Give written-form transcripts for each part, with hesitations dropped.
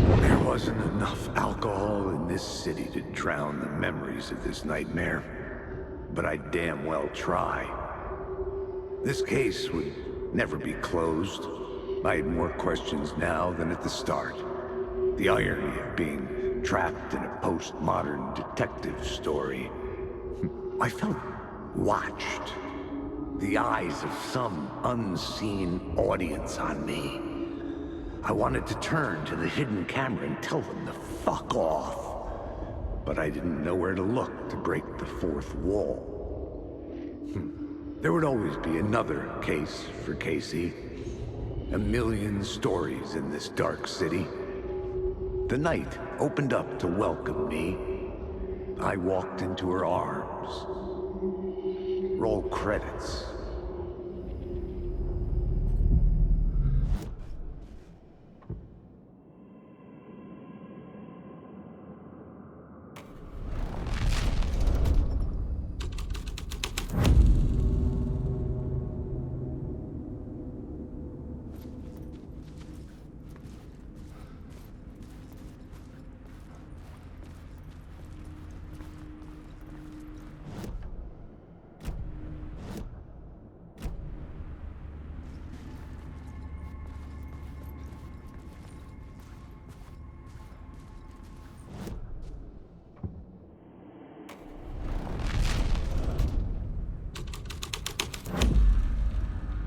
There wasn't enough alcohol in this city to drown the memories of this nightmare, but I'd damn well try. This case would never be closed. I had more questions now than at the start. The irony of being trapped in a postmodern detective story. I felt watched. The eyes of some unseen audience on me. I wanted to turn to the hidden camera and tell them to fuck off. But I didn't know where to look to break the fourth wall. There would always be another case for Casey. A million stories in this dark city. The night opened up to welcome me. I walked into her arms. Roll credits.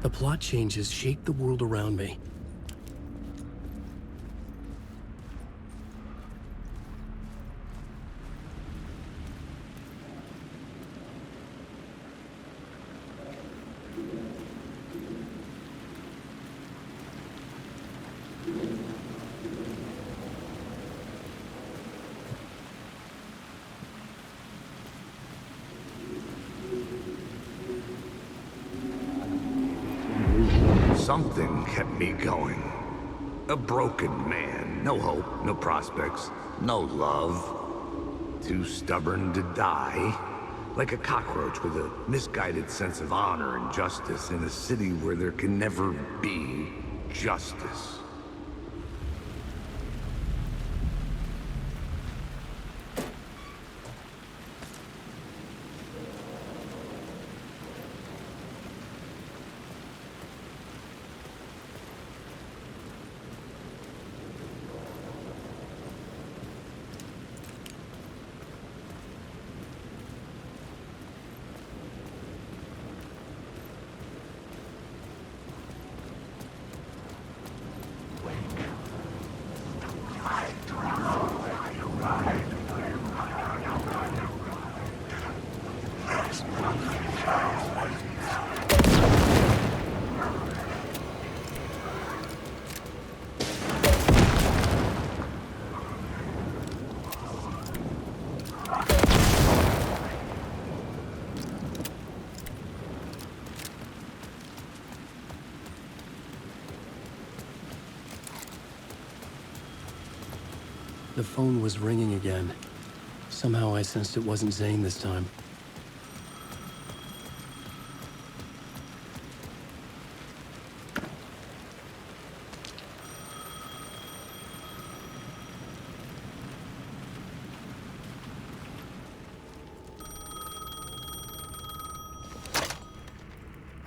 The plot changes shape the world around me. Something kept me going. A broken man. No hope, no prospects, no love. Too stubborn to die. Like a cockroach with a misguided sense of honor and justice in a city where there can never be justice. The phone was ringing again. Somehow I sensed it wasn't Zane this time.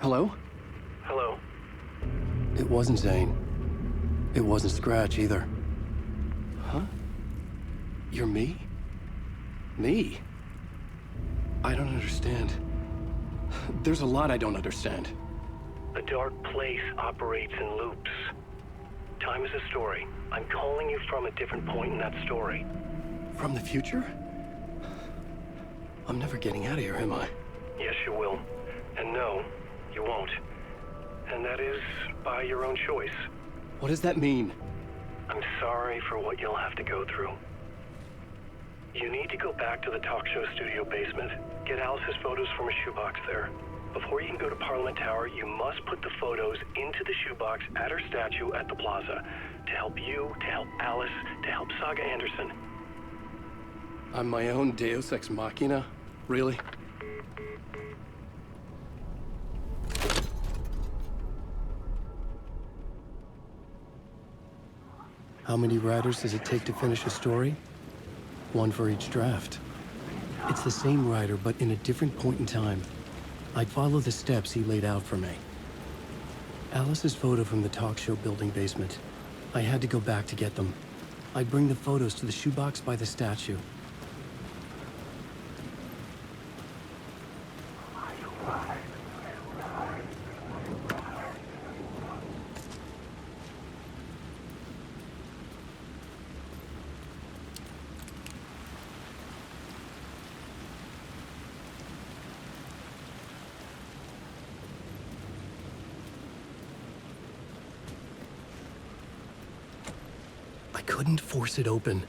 Hello? Hello. It wasn't Zane. It wasn't Scratch either. Huh? You're me? Me? I don't understand. There's a lot I don't understand. A dark place operates in loops. Time is a story. I'm calling you from a different point in that story. From the future? I'm never getting out of here, am I? Yes, you will. And no, you won't. And that is by your own choice. What does that mean? I'm sorry for what you'll have to go through. You need to go back to the talk show studio basement. Get Alice's photos from a shoebox there. Before you can go to Parliament Tower, you must put the photos into the shoebox at her statue at the plaza. To help you, to help Alice, to help Saga Anderson. I'm my own Deus Ex Machina? Really? How many writers does it take to finish a story? One for each draft. It's the same writer, but in a different point in time. I'd follow the steps he laid out for me. Alice's photo from the talk show building basement. I had to go back to get them. I'd bring the photos to the shoebox by the statue. I couldn't force it open.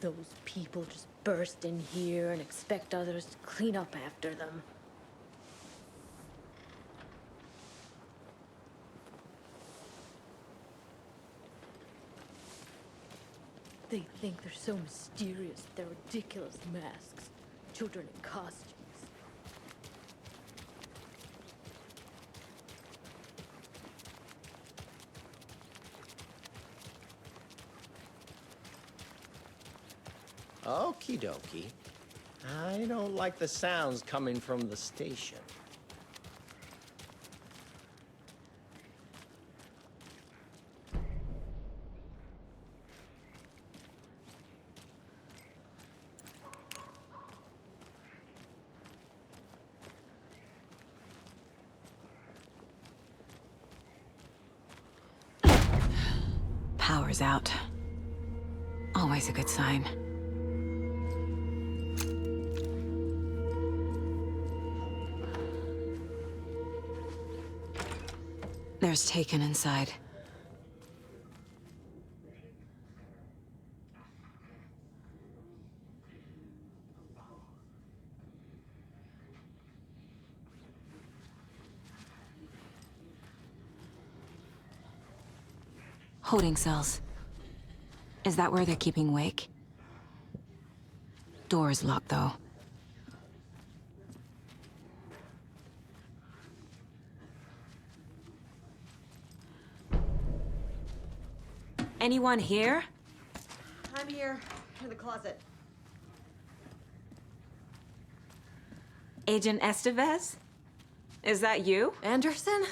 Those people just burst in here and expect others to clean up after them. They think they're so mysterious with their ridiculous masks, children in costumes. Okie dokie. I don't like the sounds coming from the station. Power's out. Always a good sign. There's Taken inside. Holding cells. Is that where they're keeping Wake? Door's locked, though. Anyone here? I'm here, in the closet. Agent Estevez? Is that you? Anderson?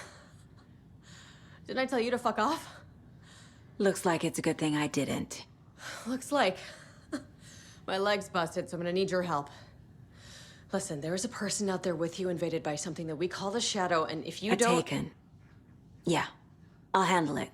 Didn't I tell you to fuck off? Looks like it's a good thing I didn't. Looks like. My leg's busted, so I'm gonna need your help. Listen, there is a person out there with you invaded by something that we call the Shadow, and if you don't... Taken. Yeah, I'll handle it.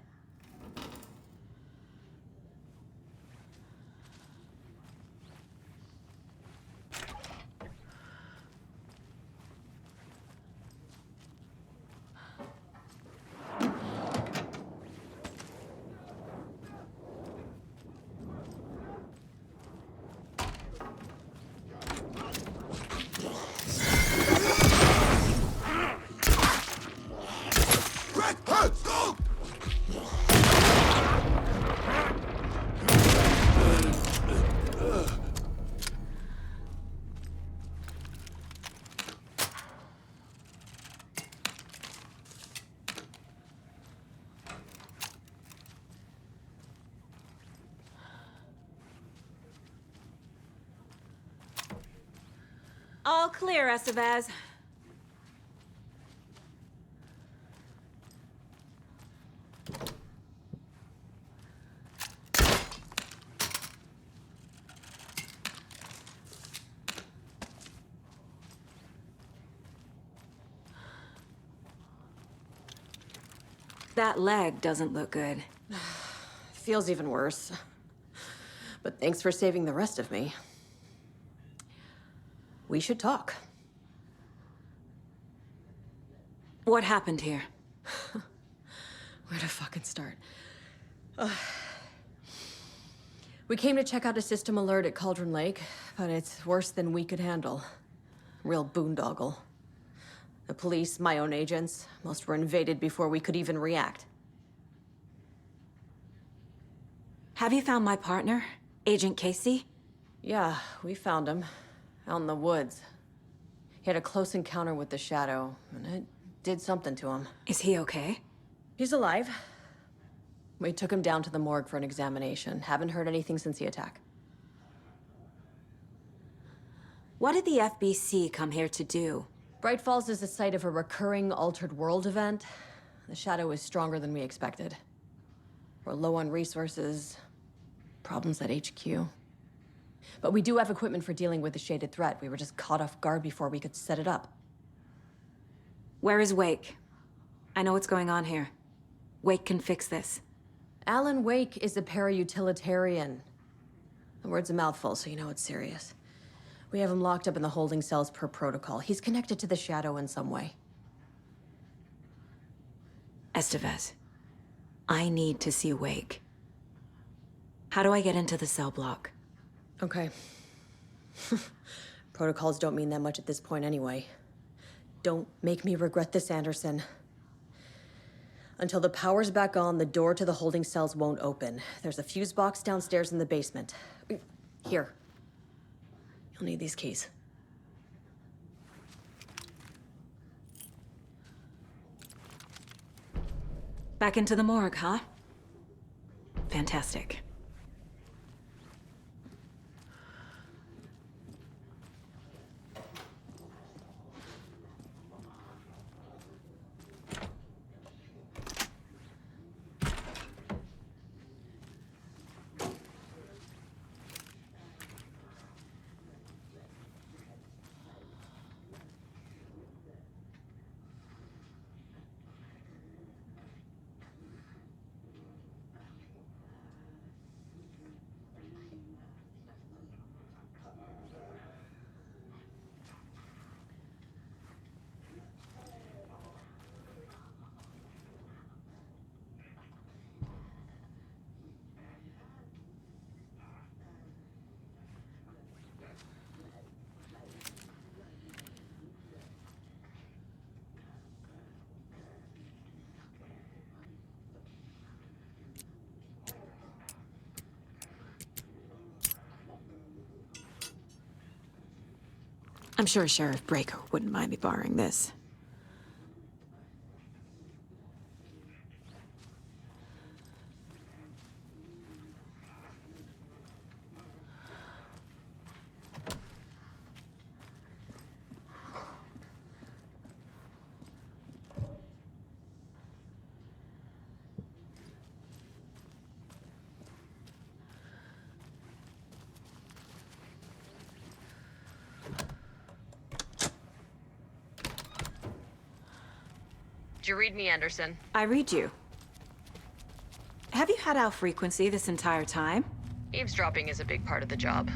All clear, Estevez. That leg doesn't look good. Feels even worse. But thanks for saving the rest of me. We should talk. What happened here? Where to fucking start? We came to check out a system alert at Cauldron Lake, but it's worse than we could handle. Real boondoggle. The police, my own agents, most were invaded before we could even react. Have you found my partner, Agent Casey? Yeah, we found him. Out in the woods. He had a close encounter with the Shadow, and it did something to him. Is he okay? He's alive. We took him down to the morgue for an examination. Haven't heard anything since the attack. What did the FBC come here to do? Bright Falls is the site of a recurring altered world event. The Shadow is stronger than we expected. We're low on resources, problems at HQ. But we do have equipment for dealing with the shaded threat. We were just caught off guard before we could set it up. Where is Wake? I know what's going on here. Wake can fix this. Alan Wake is a para-utilitarian. The word's a mouthful, so you know it's serious. We have him locked up in the holding cells per protocol. He's connected to the Shadow in some way. Estevez, I need to see Wake. How do I get into the cell block? Okay. Protocols don't mean that much at this point anyway. Don't make me regret this, Anderson. Until the power's back on, the door to the holding cells won't open. There's a fuse box downstairs in the basement. Here. You'll need these keys. Back into the morgue, huh? Fantastic. I'm sure Sheriff Breaker wouldn't mind me borrowing this. Did you read me, Anderson? I read you. Have you had our frequency this entire time? Eavesdropping is a big part of the job.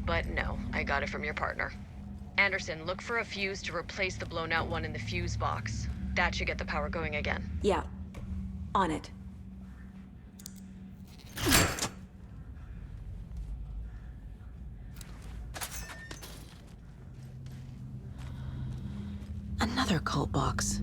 But no, I got it from your partner. Anderson, look for a fuse to replace the blown out one in the fuse box. That should get the power going again. Yeah. On it. Another cult box.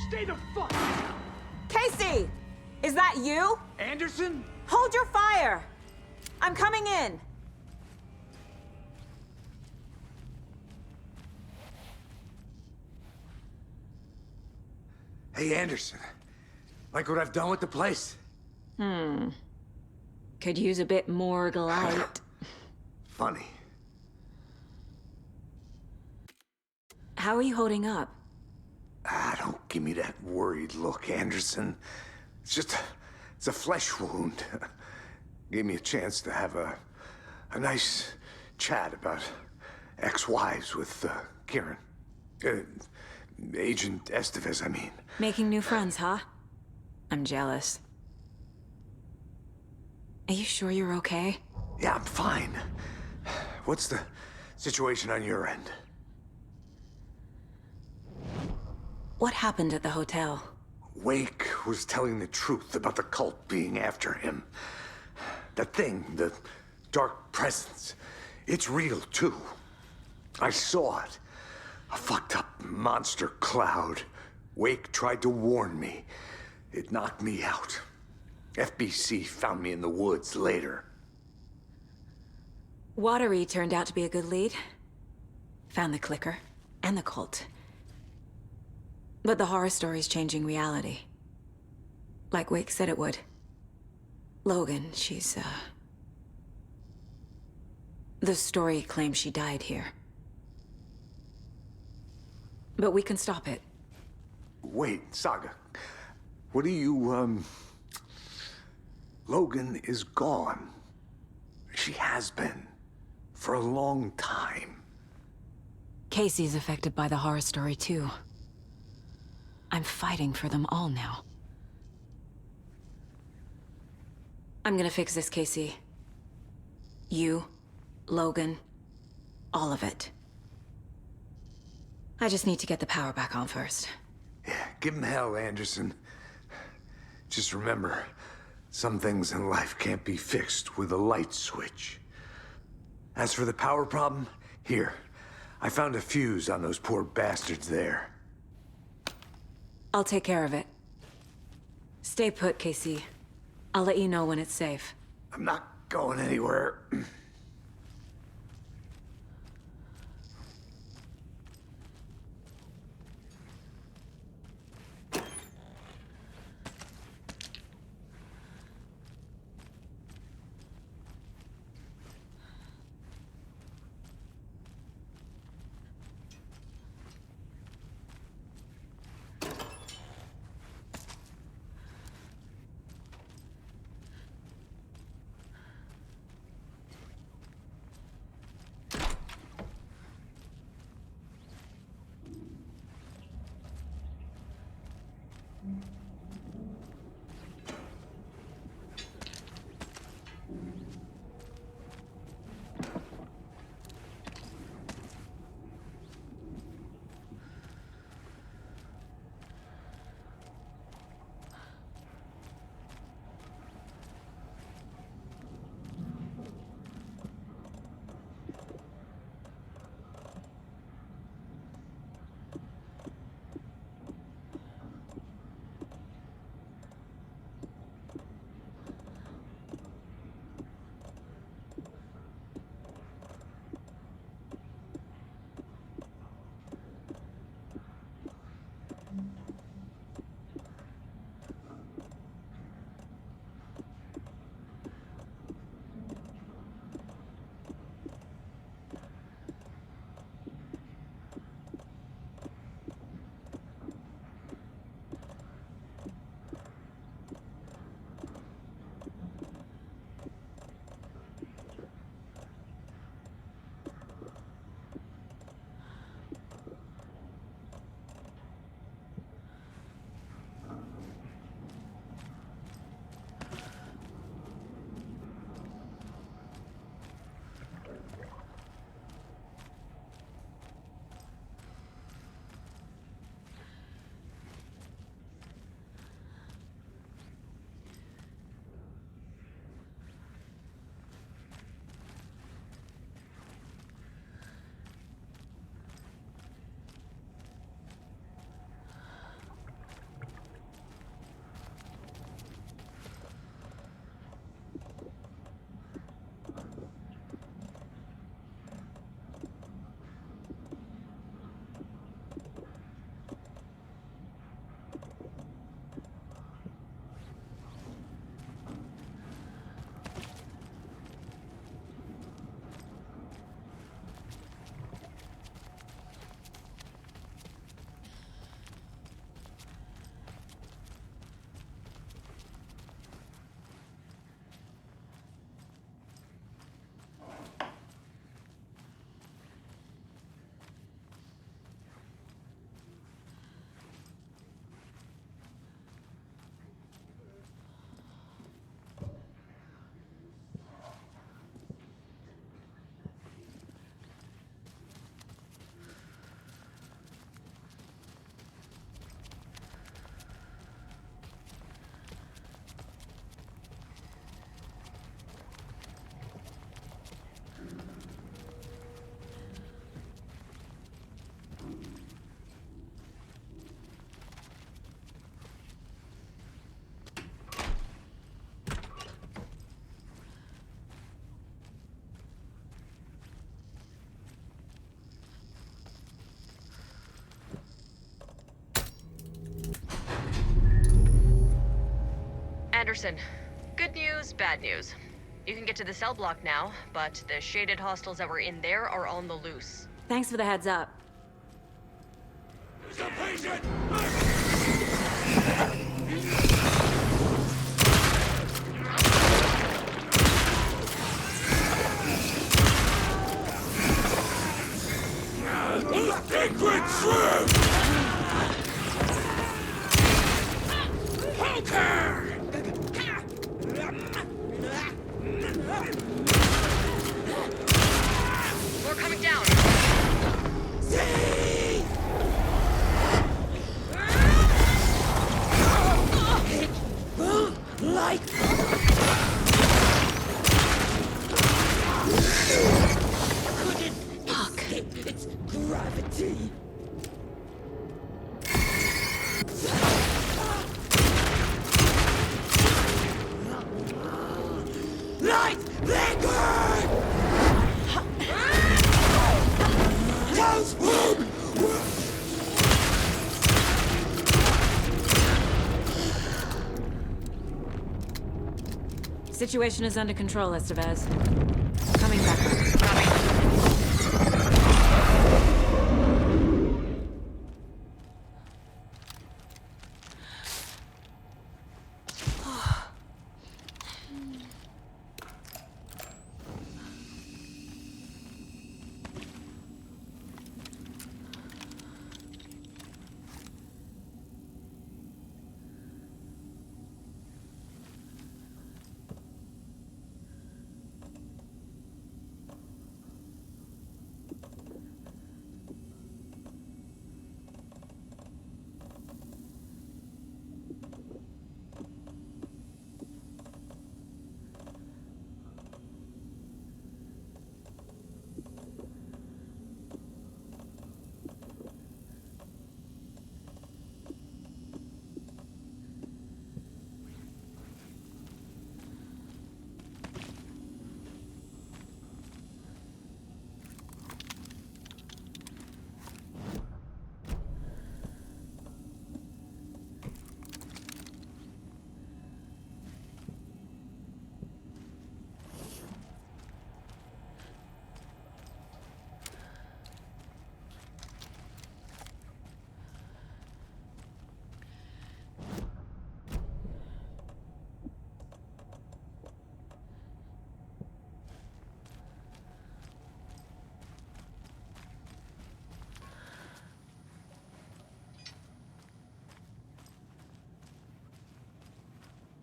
Stay the fuck! Casey! Is that you? Anderson? Hold your fire! I'm coming in! Hey, Anderson. Like what I've done with the place? Could use a bit more light. Funny. How are you holding up? Don't give me that worried look, Anderson. It's a flesh wound. Gave me a chance to have a nice chat about ex-wives with Kieran. Agent Estevez, I mean. Making new friends, huh? I'm jealous. Are you sure you're okay? Yeah, I'm fine. What's the situation on your end? What happened at the hotel? Wake was telling the truth about the cult being after him. That thing, the dark presence, it's real too. I saw it. A fucked up monster cloud. Wake tried to warn me. It knocked me out. FBC found me in the woods later. Watery turned out to be a good lead. Found the clicker. And the cult. But the horror story's changing reality. Like Wake said it would. Logan, she's, the story claims she died here. But we can stop it. Wait, Saga. What do you, Logan is gone. She has been. For a long time. Casey's affected by the horror story, too. I'm fighting for them all now. I'm gonna fix this, Casey. You, Logan, all of it. I just need to get the power back on first. Yeah, give him hell, Anderson. Just remember, some things in life can't be fixed with a light switch. As for the power problem, here. I found a fuse on those poor bastards there. I'll take care of it. Stay put, Casey. I'll let you know when it's safe. I'm not going anywhere. Anderson, good news, bad news. You can get to the cell block now, but the shaded hostiles that were in there are on the loose. Thanks for the heads up. The patient! Secret truth! Poker! More coming down! See! Like... Fuck. It's gravity. Light liquor! Don't move! Situation is under control, Estevez. Coming back up.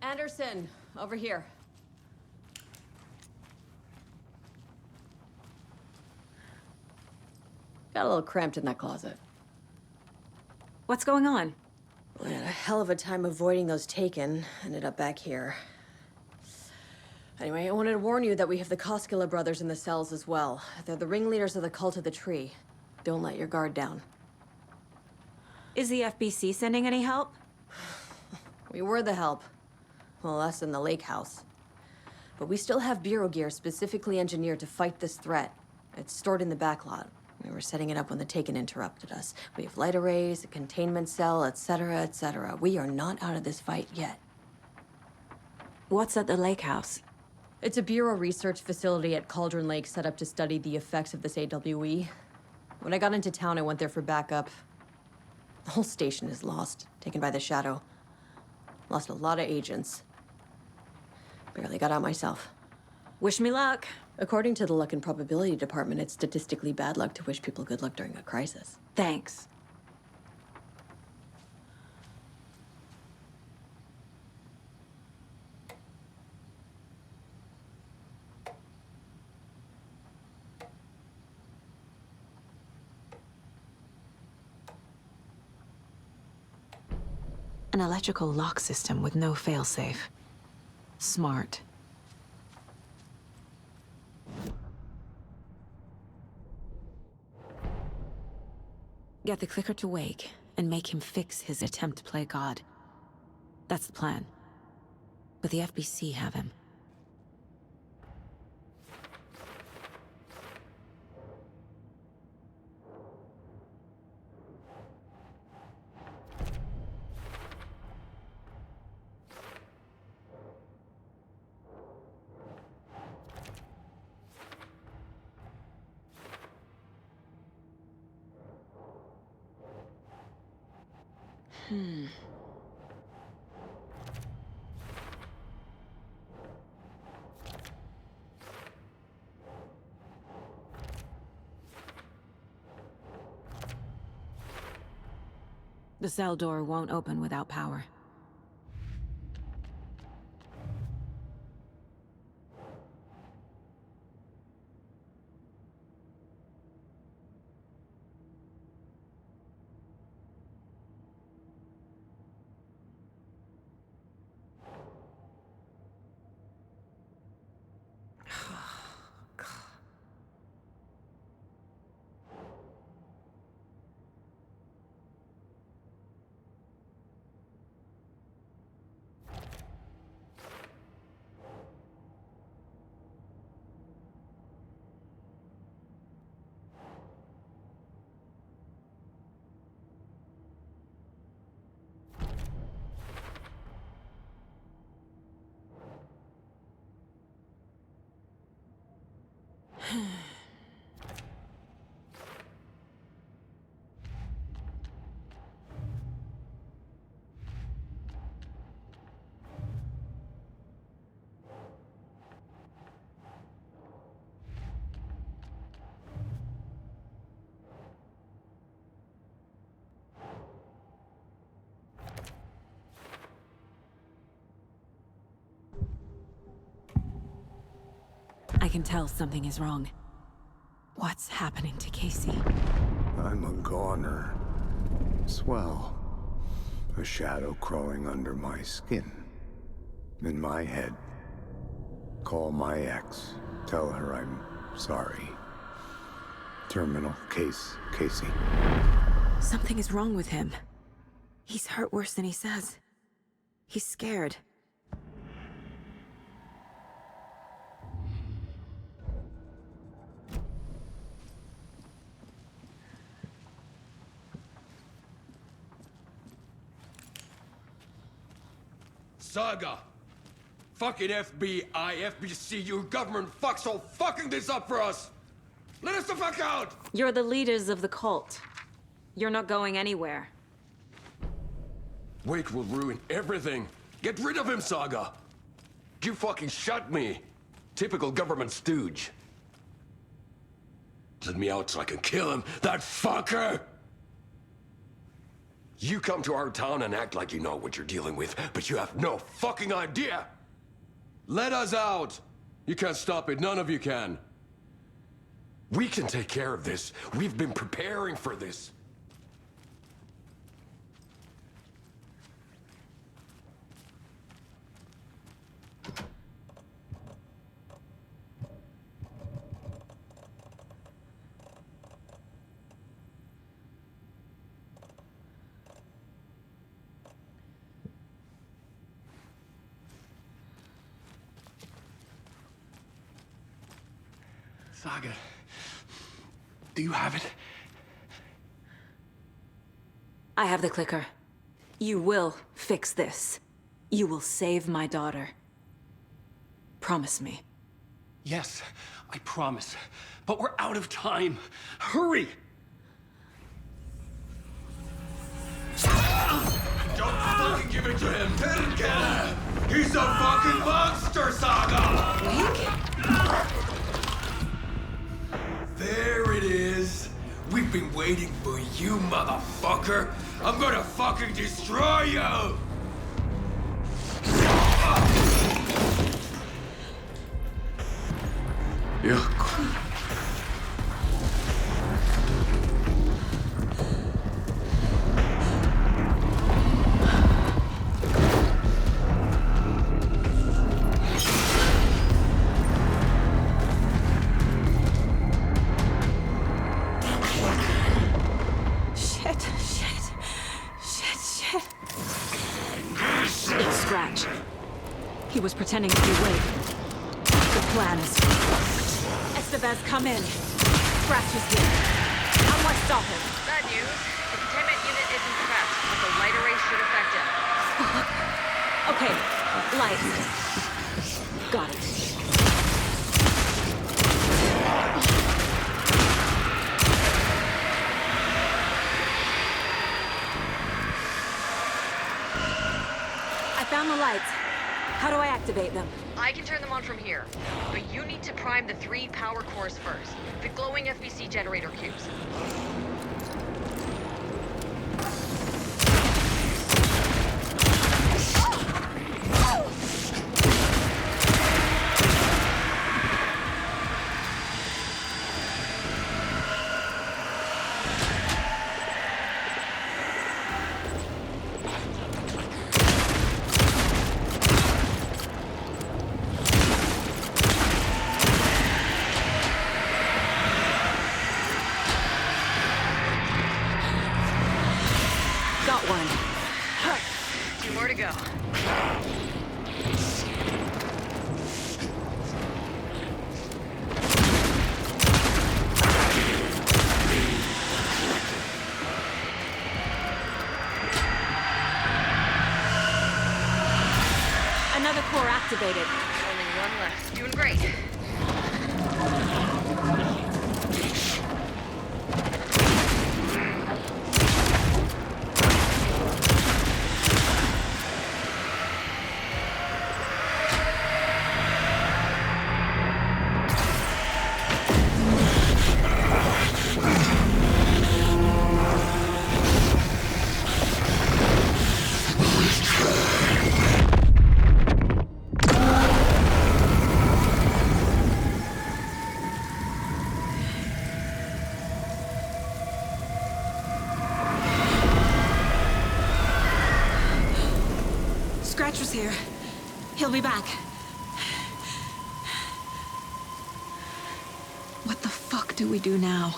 Anderson, over here. Got a little cramped in that closet. What's going on? We had a hell of a time avoiding those taken. Ended up back here. Anyway, I wanted to warn you that we have the Koskela brothers in the cells as well. They're the ringleaders of the Cult of the Tree. Don't let your guard down. Is the FBC sending any help? We were the help. Well, us in the lake house. But we still have Bureau gear specifically engineered to fight this threat. It's stored in the backlot. We were setting it up when the Taken interrupted us. We have light arrays, a containment cell, etc., etc. We are not out of this fight yet. What's at the lake house? It's a Bureau research facility at Cauldron Lake set up to study the effects of this AWE. When I got into town, I went there for backup. The whole station is lost, taken by the Shadow. Lost a lot of agents. Barely got out myself. Wish me luck. According to the Luck and Probability Department, it's statistically bad luck to wish people good luck during a crisis. Thanks. An electrical lock system with no failsafe. Smart. Get the clicker to Wake and make him fix his attempt to play God. That's the plan. But the FBC have him. The cell door won't open without power. I can tell something is wrong. What's happening to Casey? I'm a goner. Swell. A shadow crawling under my skin. In my head. Call my ex. Tell her I'm sorry. Terminal case, Casey. Something is wrong with him. He's hurt worse than he says. He's scared. Saga! Fucking FBI, FBC, your government fucks all fucking this up for us! Let us the fuck out! You're the leaders of the cult. You're not going anywhere. Wake will ruin everything. Get rid of him, Saga! You fucking shot me! Typical government stooge. Let me out so I can kill him, that fucker! You come to our town and act like you know what you're dealing with, but you have no fucking idea! Let us out! You can't stop it, none of you can. We can take care of this. We've been preparing for this. Saga, do you have it? I have the clicker. You will fix this. You will save my daughter. Promise me. Yes, I promise. But we're out of time. Hurry! Don't fucking give it to him! He's a fucking monster, Saga! Wake? There it is! We've been waiting for you, motherfucker! I'm gonna fucking destroy you! Yeah. He was pretending to be Wade. The plan is fucked. Estevez, come in. Scratch is here. How do I stop him? Bad news. The containment unit isn't prepped, but the light array should affect it. Okay, light. Got it. on the lights. How do I activate them? I can turn them on from here, but you need to prime the 3 power cores first. The glowing FBC generator cubes. Got one. 2 more to go. Another core activated. Only one left. Doing great. Scratch was here. He'll be back. What the fuck do we do now?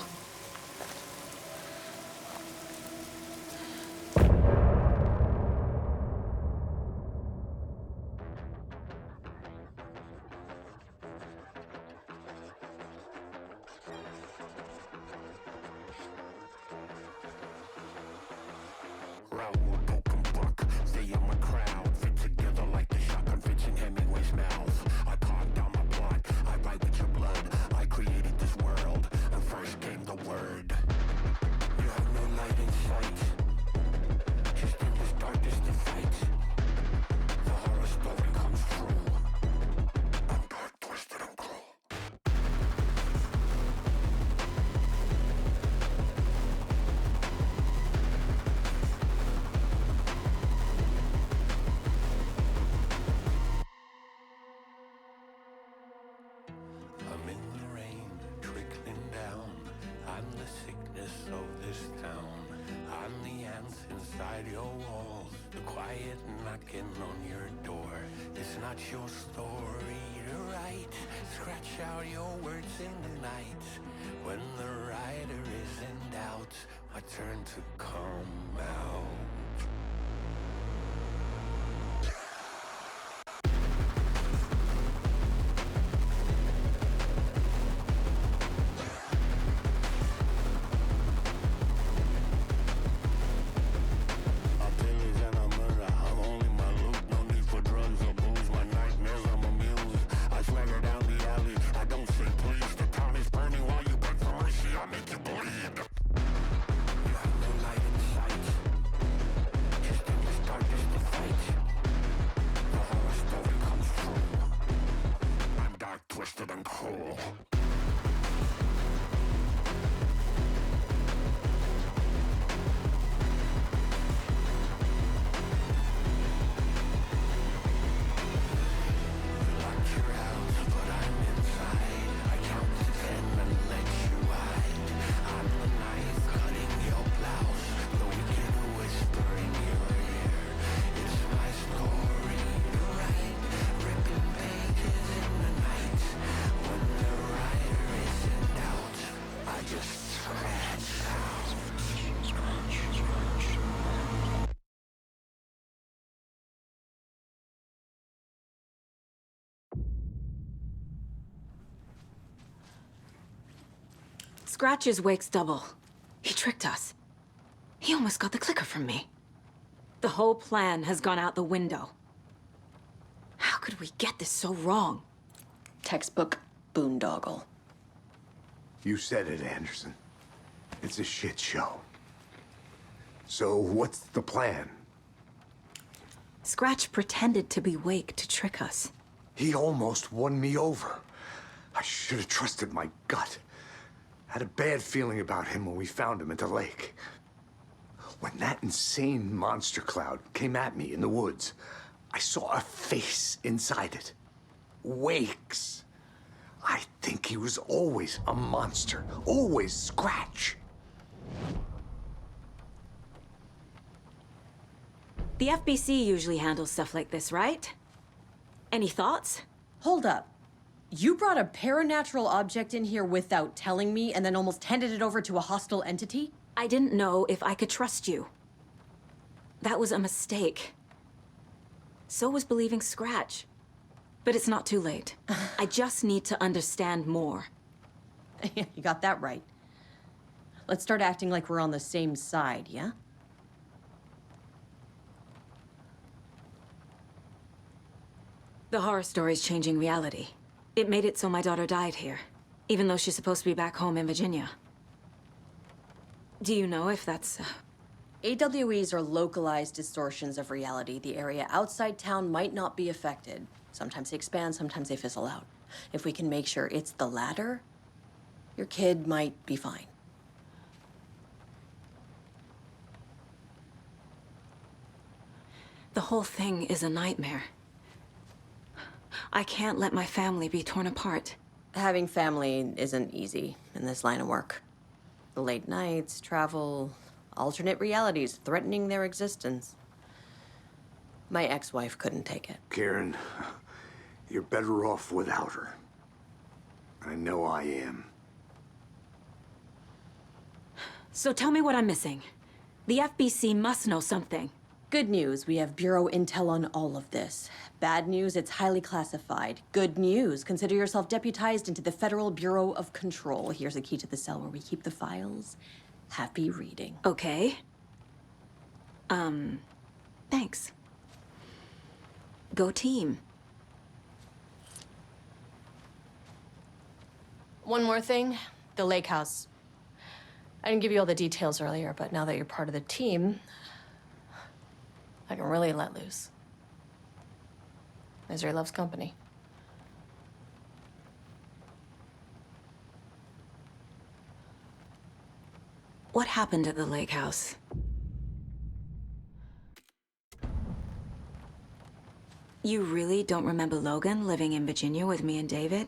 On your door, it's not your story to write. Scratch out your words in the night. When the writer is in doubt, I turn to come out. Scratches Wake's double. He tricked us. He almost got the clicker from me. The whole plan has gone out the window. How could we get this so wrong? Textbook boondoggle. You said it, Anderson. It's a shit show. So what's the plan? Scratch pretended to be Wake to trick us. He almost won me over. I should have trusted my gut. Had a bad feeling about him when we found him at the lake. When that insane monster cloud came at me in the woods, I saw a face inside it. Wake's. I think he was always a monster. Always Scratch. The FBC usually handles stuff like this, right? Any thoughts? Hold up. You brought a paranatural object in here without telling me and then almost handed it over to a hostile entity? I didn't know if I could trust you. That was a mistake. So was believing Scratch. But it's not too late. I just need to understand more. You got that right. Let's start acting like we're on the same side, yeah? The horror story's changing reality. It made it so my daughter died here, even though she's supposed to be back home in Virginia. Do you know if that's... AWEs are localized distortions of reality. The area outside town might not be affected. Sometimes they expand, sometimes they fizzle out. If we can make sure it's the latter, your kid might be fine. The whole thing is a nightmare. I can't let my family be torn apart. Having family isn't easy in this line of work. The late nights, travel, alternate realities threatening their existence. My ex-wife couldn't take it. Karen, you're better off without her. I know I am. So tell me what I'm missing. The FBC must know something. Good news, we have Bureau intel on all of this. Bad news, it's highly classified. Good news, consider yourself deputized into the Federal Bureau of Control. Here's a key to the cell where we keep the files. Happy reading. Okay. Thanks. Go team. One more thing, the lake house. I didn't give you all the details earlier, but now that you're part of the team, I can really let loose. Misery loves company. What happened at the lake house? You really don't remember Logan living in Virginia with me and David?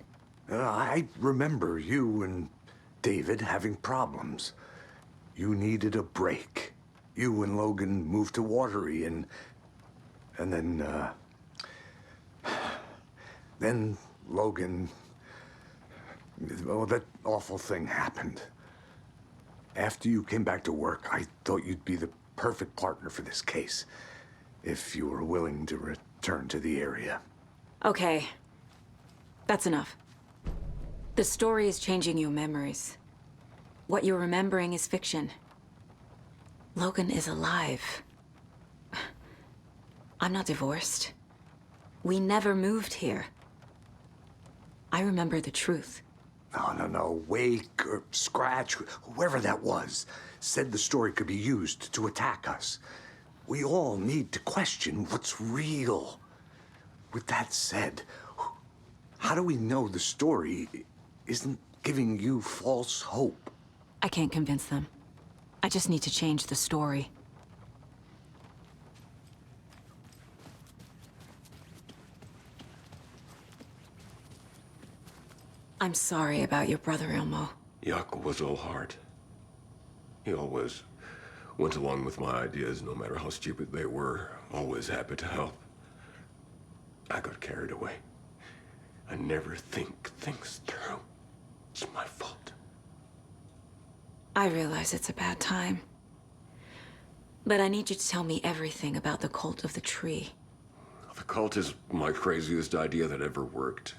I remember you and David having problems. You needed a break. You and Logan moved to Watery and then Logan, well, that awful thing happened. After you came back to work, I thought you'd be the perfect partner for this case, if you were willing to return to the area. Okay. That's enough. The story is changing your memories. What you're remembering is fiction. Logan is alive. I'm not divorced. We never moved here. I remember the truth. No. Wake or Scratch, whoever that was, said the story could be used to attack us. We all need to question what's real. With that said, how do we know the story isn't giving you false hope? I can't convince them. I just need to change the story. I'm sorry about your brother, Elmo. Yaakov was all heart. He always went along with my ideas, no matter how stupid they were. Always happy to help. I got carried away. I never think things through. It's my fault. I realize it's a bad time. But I need you to tell me everything about the cult of the tree. The cult is my craziest idea that ever worked.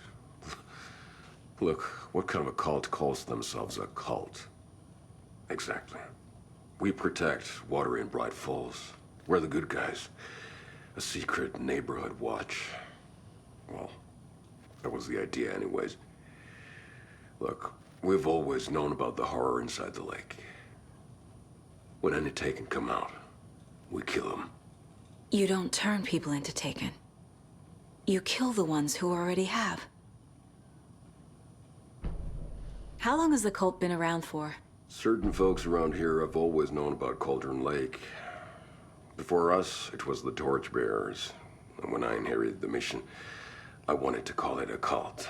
Look, what kind of a cult calls themselves a cult? Exactly. We protect Watery and Bright Falls. We're the good guys. A secret neighborhood watch. Well, that was the idea anyways. Look, we've always known about the horror inside the lake. When any taken come out, we kill them. You don't turn people into Taken. You kill the ones who already have. How long has the cult been around for? Certain folks around here have always known about Cauldron Lake. Before us, it was the Torchbearers. And when I inherited the mission, I wanted to call it a cult.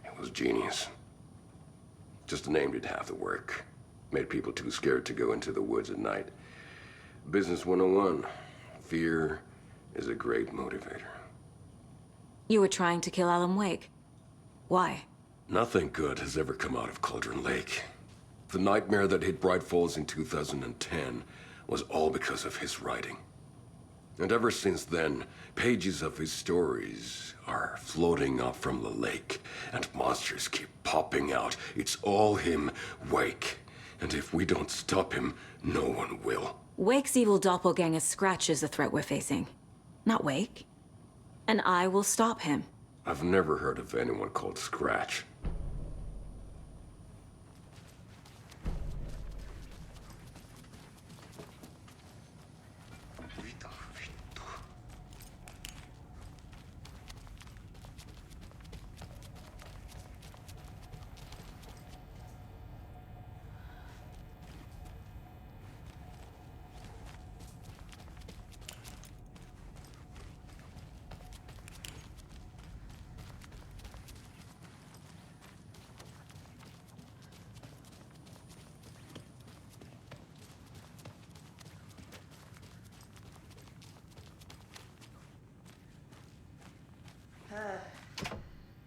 It was genius. Just the name did half the work. Made people too scared to go into the woods at night. Business 101. Fear is a great motivator. You were trying to kill Alan Wake. Why? Nothing good has ever come out of Cauldron Lake. The nightmare that hit Bright Falls in 2010 was all because of his writing. And ever since then, pages of his stories are floating up from the lake, and monsters keep popping out. It's all him, Wake. And if we don't stop him, no one will. Wake's evil doppelganger Scratch is the threat we're facing, not Wake. And I will stop him. I've never heard of anyone called Scratch.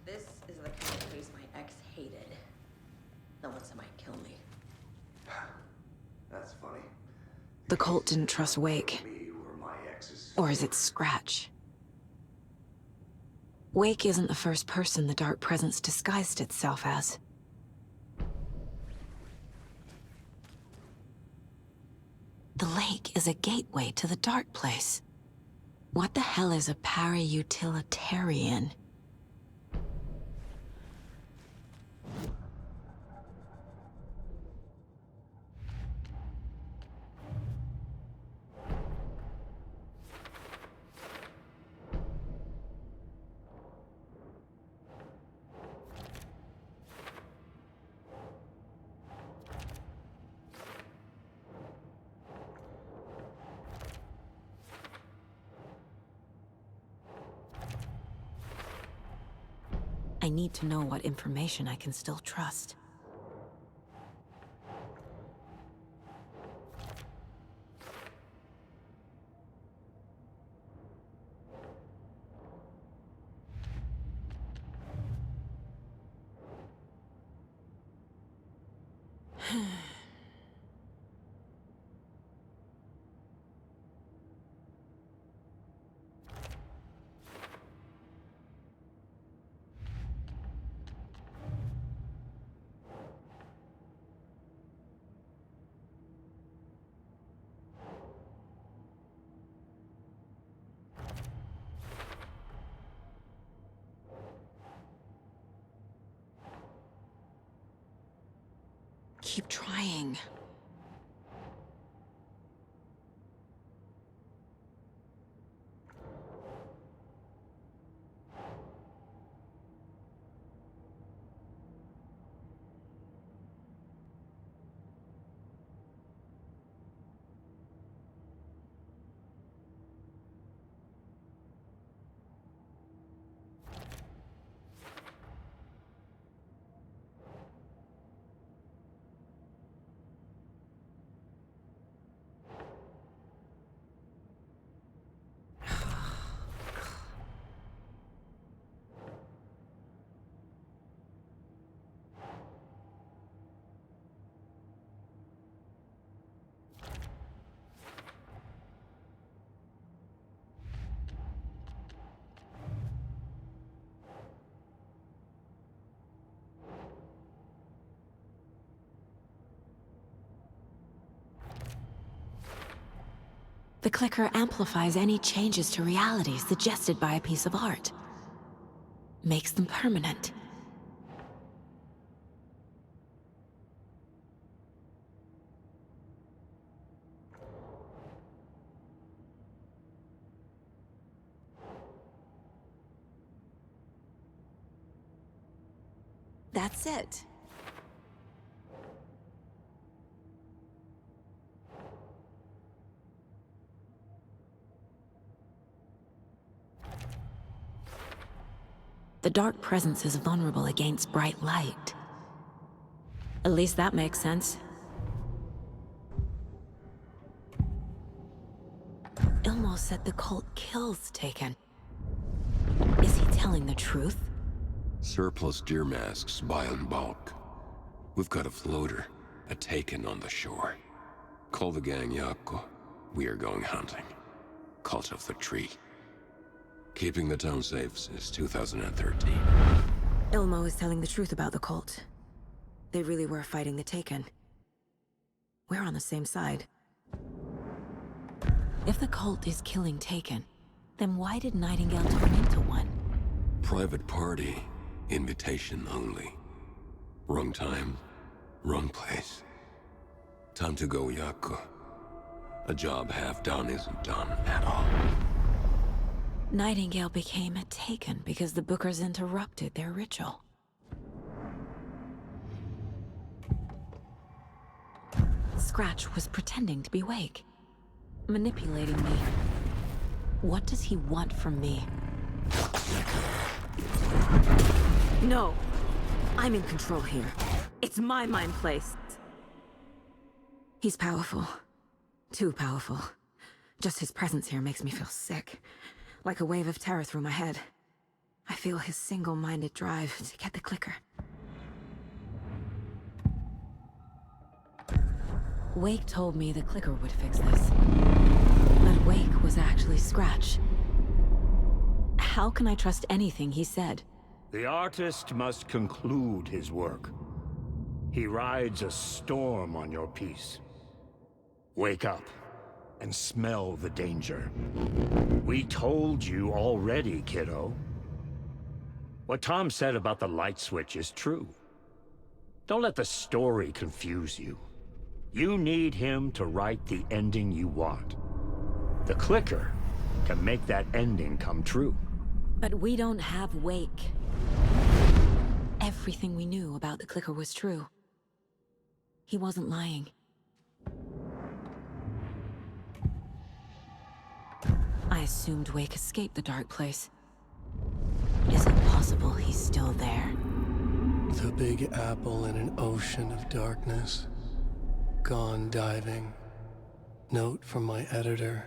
This is the kind of place my ex hated. No one said might kill me. That's funny. The cult didn't trust Wake. Me or my exes. Or is it Scratch? Wake isn't the first person the Dark Presence disguised itself as. The lake is a gateway to the Dark Place. What the hell is a para-utilitarian? I need to know what information I can still trust. Keep trying. The clicker amplifies any changes to reality suggested by a piece of art. Makes them permanent. That's it. The dark presence is vulnerable against bright light. At least that makes sense. Ilmo said the cult kills Taken. Is he telling the truth? Surplus deer masks buy in bulk. We've got a floater, a Taken on the shore. Call the gang Yako. We are going hunting. Cult of the Tree. Keeping the town safe since 2013. Ilmo is telling the truth about the cult. They really were fighting the Taken. We're on the same side. If the cult is killing Taken, then why did Nightingale turn into one? Private party. Invitation only. Wrong time, wrong place. Time to go, Yako. A job half done isn't done at all. Nightingale became a Taken because the Bookers interrupted their ritual. Scratch was pretending to be Wake, manipulating me. What does he want from me? No! I'm in control here. It's my mind place. He's powerful. Too powerful. Just his presence here makes me feel sick. Like a wave of terror through my head. I feel his single-minded drive to get the clicker. Wake told me the clicker would fix this. But Wake was actually Scratch. How can I trust anything he said? The artist must conclude his work. He rides a storm on your piece. Wake up and smell the danger. We told you already, kiddo. What Tom said about the light switch is true. Don't let the story confuse you. You need him to write the ending you want. The clicker can make that ending come true. But we don't have Wake. Everything we knew about the clicker was true. He wasn't lying. I assumed Wake escaped the dark place. Is it possible he's still there? The Big Apple in an ocean of darkness. Gone diving. Note from my editor.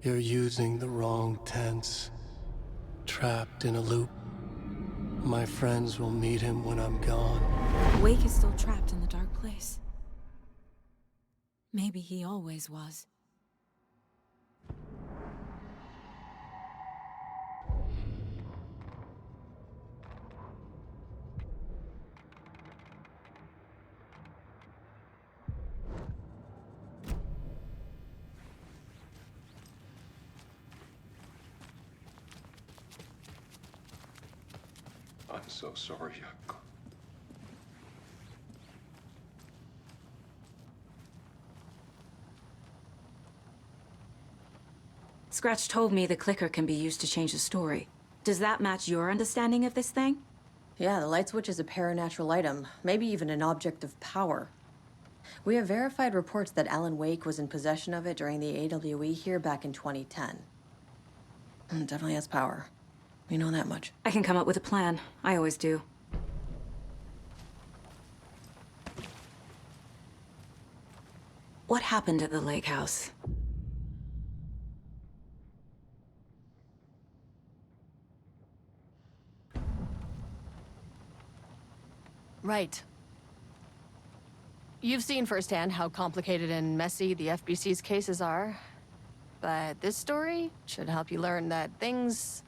You're using the wrong tense. Trapped in a loop. My friends will meet him when I'm gone. Wake is still trapped in the dark place. Maybe he always was. I'm so sorry, Yako. Scratch told me the clicker can be used to change the story. Does that match your understanding of this thing? Yeah, the light switch is a paranatural item, maybe even an object of power. We have verified reports that Alan Wake was in possession of it during the AWE here back in 2010. It definitely has power. We know that much. I can come up with a plan. I always do. What happened at the lake house? Right. You've seen firsthand how complicated and messy the FBC's cases are. But this story should help you learn that things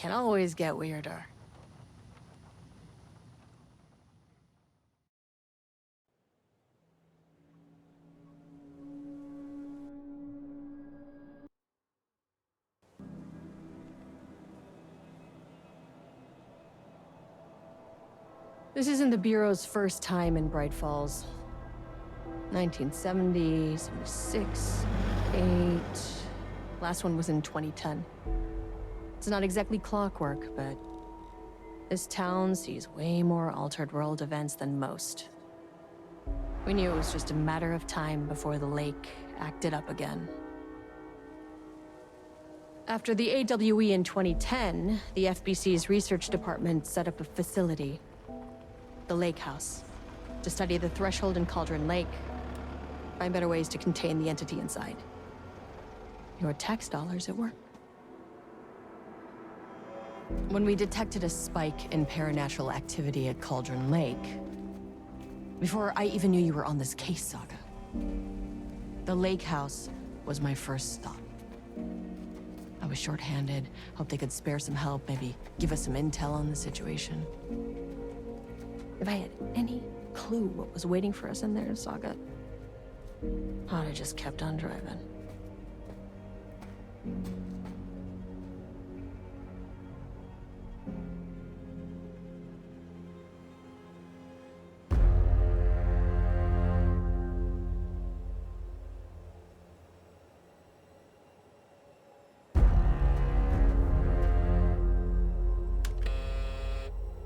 can always get weirder. This isn't the Bureau's first time in Bright Falls. 1970, 76, 8... Last one was in 2010. It's not exactly clockwork, but This town sees way more altered world events than most. We knew it was just a matter of time before the lake acted up again. After the AWE in 2010, the FBC's research department set up a facility, the Lake House, to study the Threshold and Cauldron Lake, find better ways to contain the entity inside. Your tax dollars at work. When we detected a spike in paranatural activity at Cauldron Lake, before I even knew you were on this case, Saga, the Lake House was my first stop. I was short-handed, hoped they could spare some help, maybe give us some intel on the situation. If I had any clue what was waiting for us in there, Saga, I'd have just kept on driving.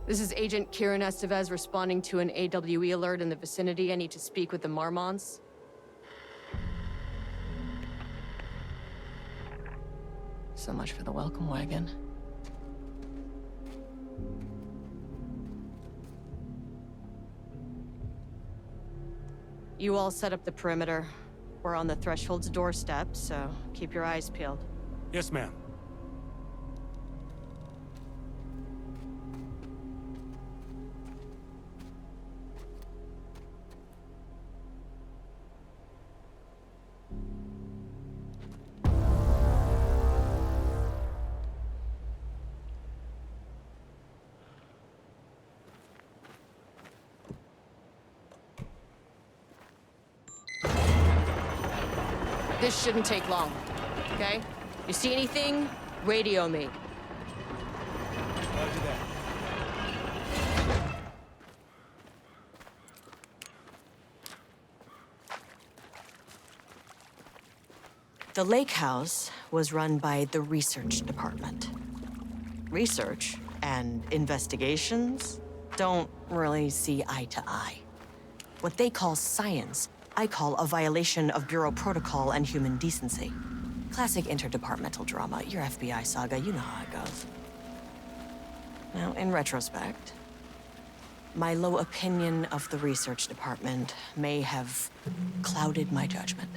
This is Agent Kieran Estevez responding to an AWE alert in the vicinity. I need to speak with the Marmonts. So much for the welcome wagon. You all set up the perimeter. We're on the Threshold's doorstep, so keep your eyes peeled. Yes, ma'am. This shouldn't take long, okay? You see anything, radio me. Roger that. The Lake House was run by the research department. Research and investigations don't really see eye to eye. What they call science, I call a violation of Bureau protocol and human decency. Classic interdepartmental drama. Your FBI saga, you know how it goes. Now, in retrospect, my low opinion of the research department may have clouded my judgment.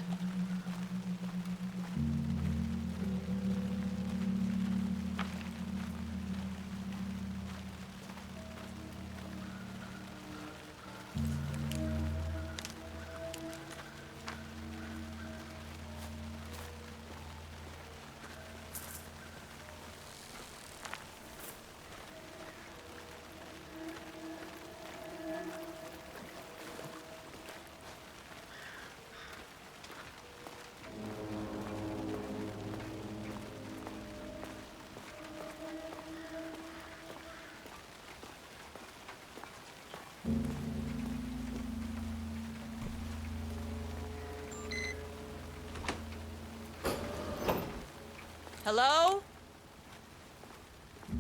Hello?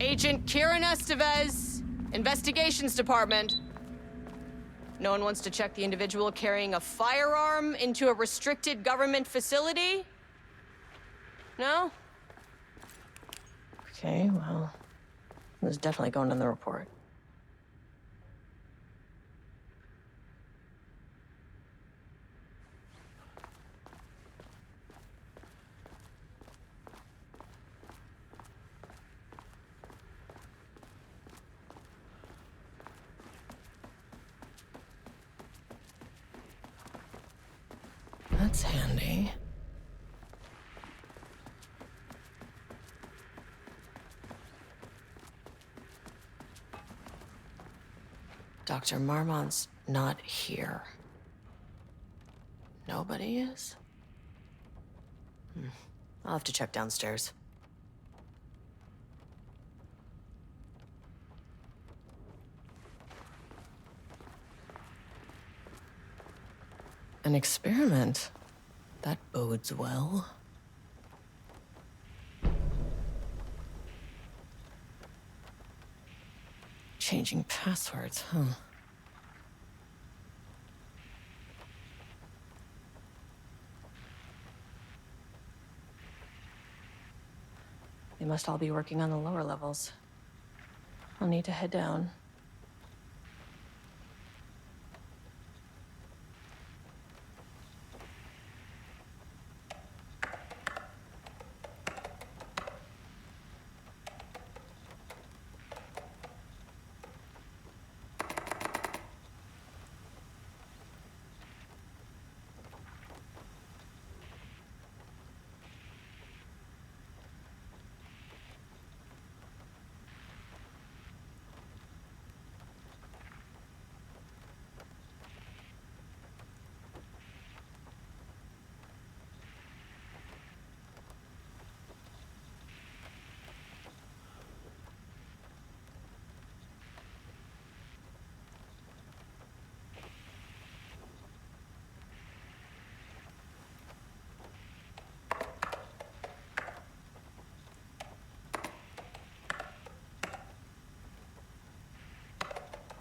Agent Kieran Estevez, Investigations Department. No one wants to check the individual carrying a firearm into a restricted government facility? No? Okay, well, this is definitely going in the report. That's handy. Dr. Marmont's not here. Nobody is? I'll have to check downstairs. An experiment? That bodes well. changing passwords, huh? They must all be working on the lower levels. I'll need to head down.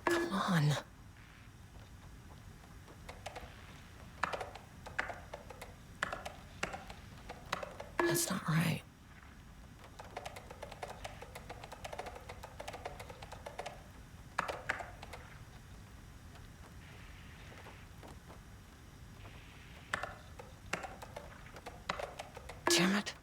Come on. That's not right. Damn it.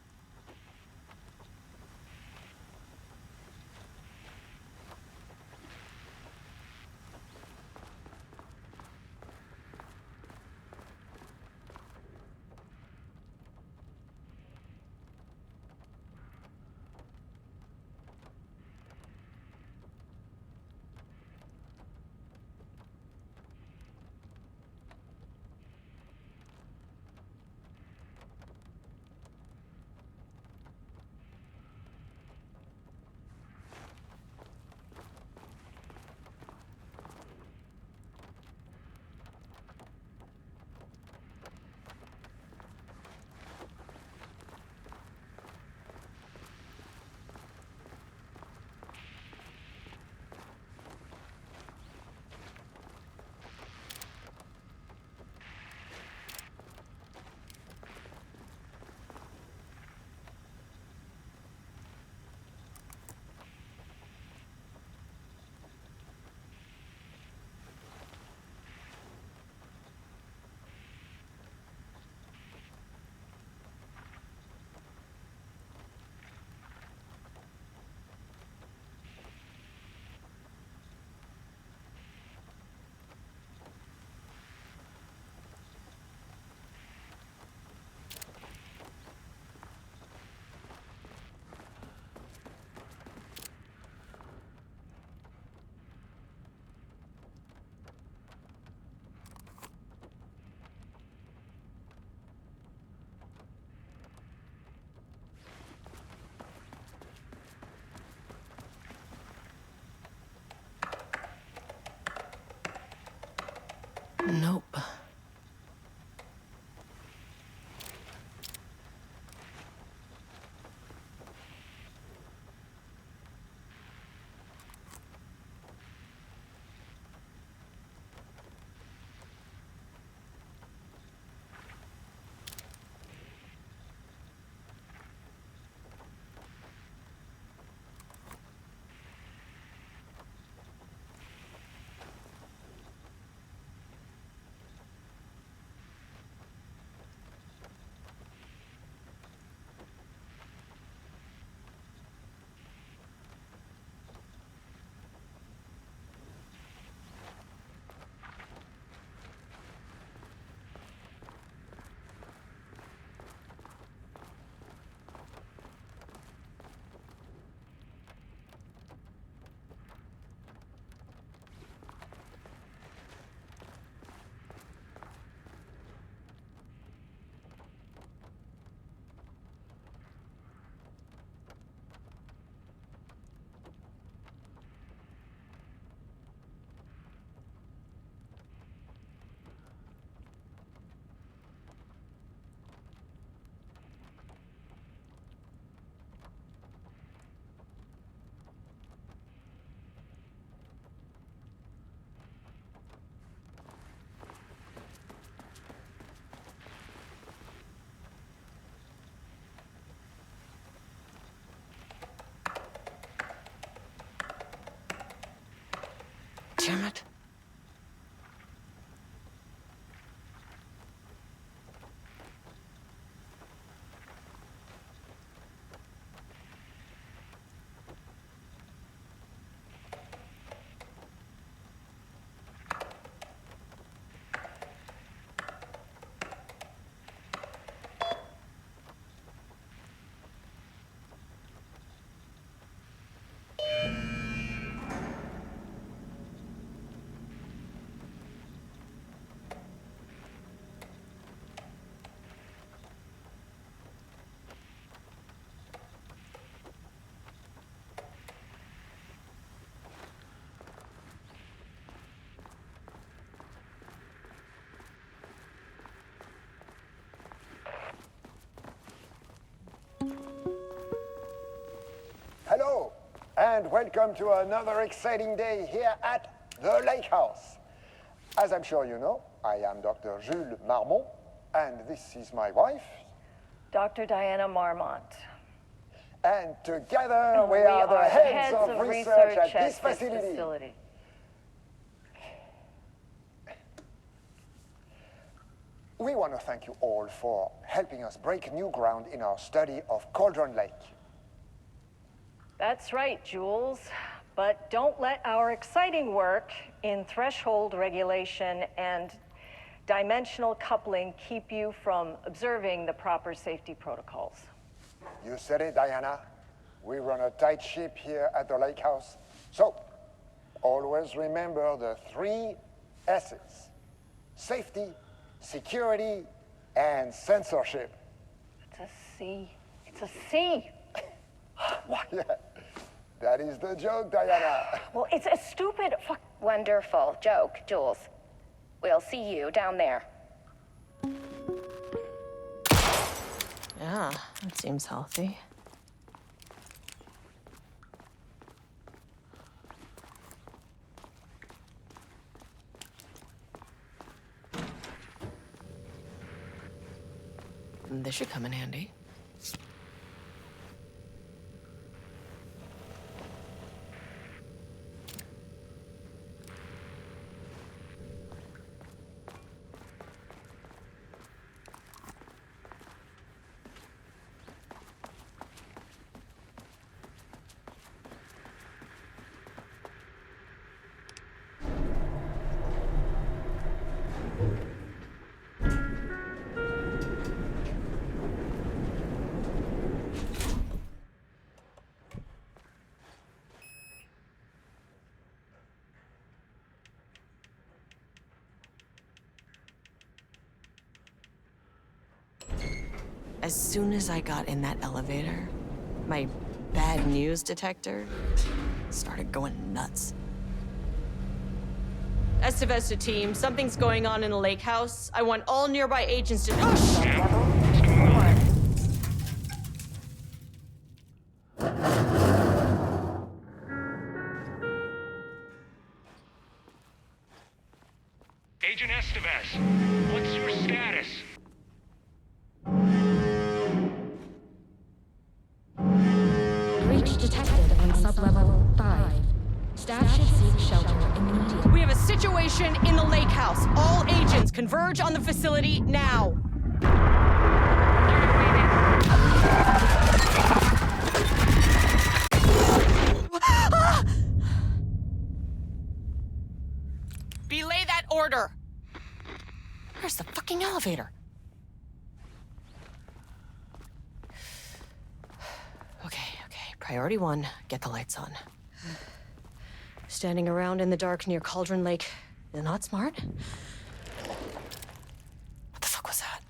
and welcome to another exciting day here at the Lake House. As I'm sure you know, I am Dr. Jules Marmont, and this is my wife, Dr. Diana Marmont. And together we are the heads of research at this facility. We want to thank you all for helping us break new ground in our study of Cauldron Lake. That's right, Jules. But don't let our exciting work in threshold regulation and dimensional coupling keep you from observing the proper safety protocols. You said it, Diana. We run a tight ship here at the Lake House. So, always remember the 3 S's. Safety, security, and censorship. It's a C. It's a C. What? Yeah. That is the joke, Diana. Well, it's a stupid fuck. Wonderful joke, Jules. We'll see you down there. Yeah, that seems healthy. This should come in handy. As soon as I got in that elevator, my bad news detector started going nuts. Estivesta team, something's going on in the lake house. I want all nearby agents to... Agent Estevez, what's your status? Breach detected on sublevel 5. Staff should seek shelter immediately. We have a situation in the lake house. All agents converge on the facility now. Belay that order. Where's the fucking elevator? Okay. Priority 1, get the lights on. Standing around in the dark near Cauldron Lake is not smart. What the fuck was that?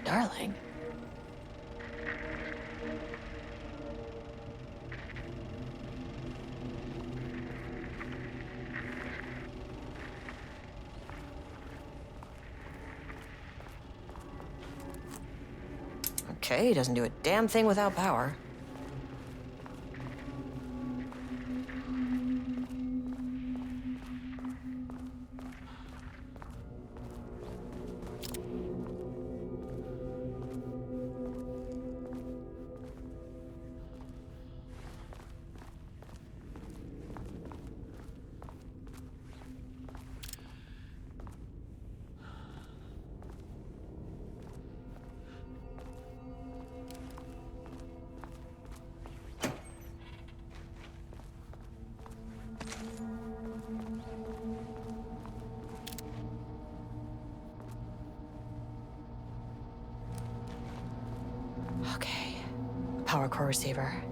Darling. Okay, he doesn't do a damn thing without power. power core receiver.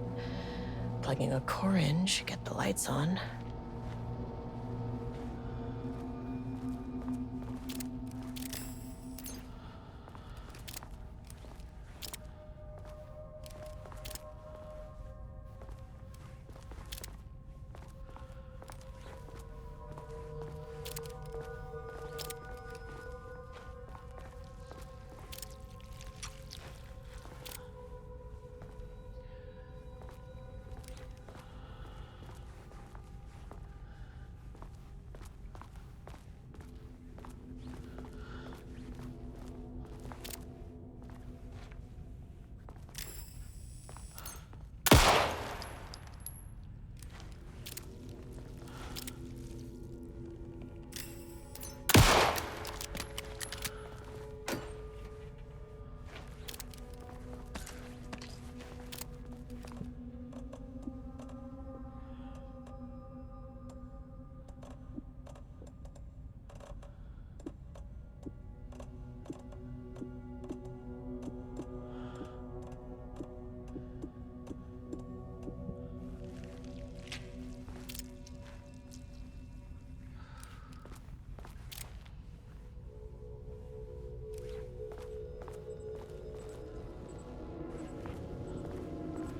Plugging a core in should get the lights on.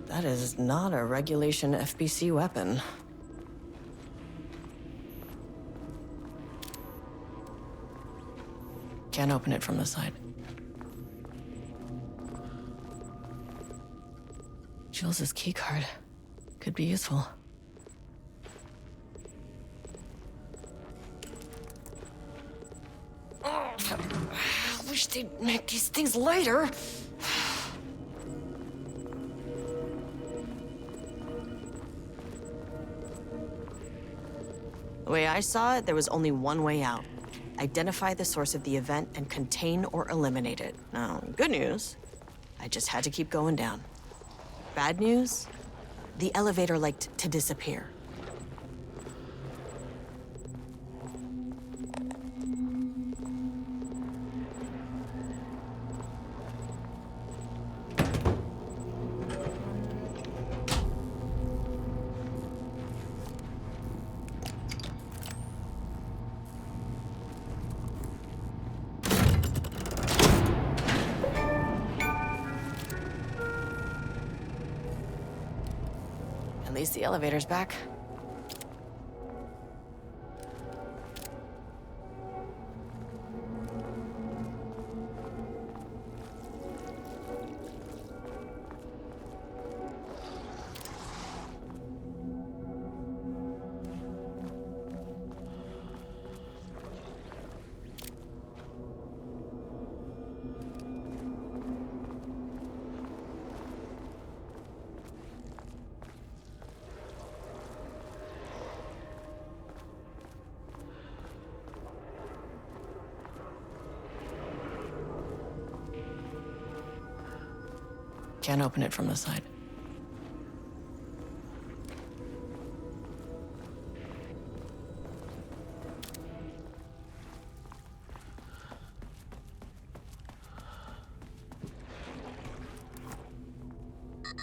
That is not a regulation FBC weapon. Can't open it from the side. Jules' keycard could be useful. Oh, I wish they'd make these things lighter. The way I saw it, there was only one way out. Identify the source of the event and contain or eliminate it. Now, good news, I just had to keep going down. Bad news, the elevator liked to disappear. At least the elevator's back. Can't open it from the side.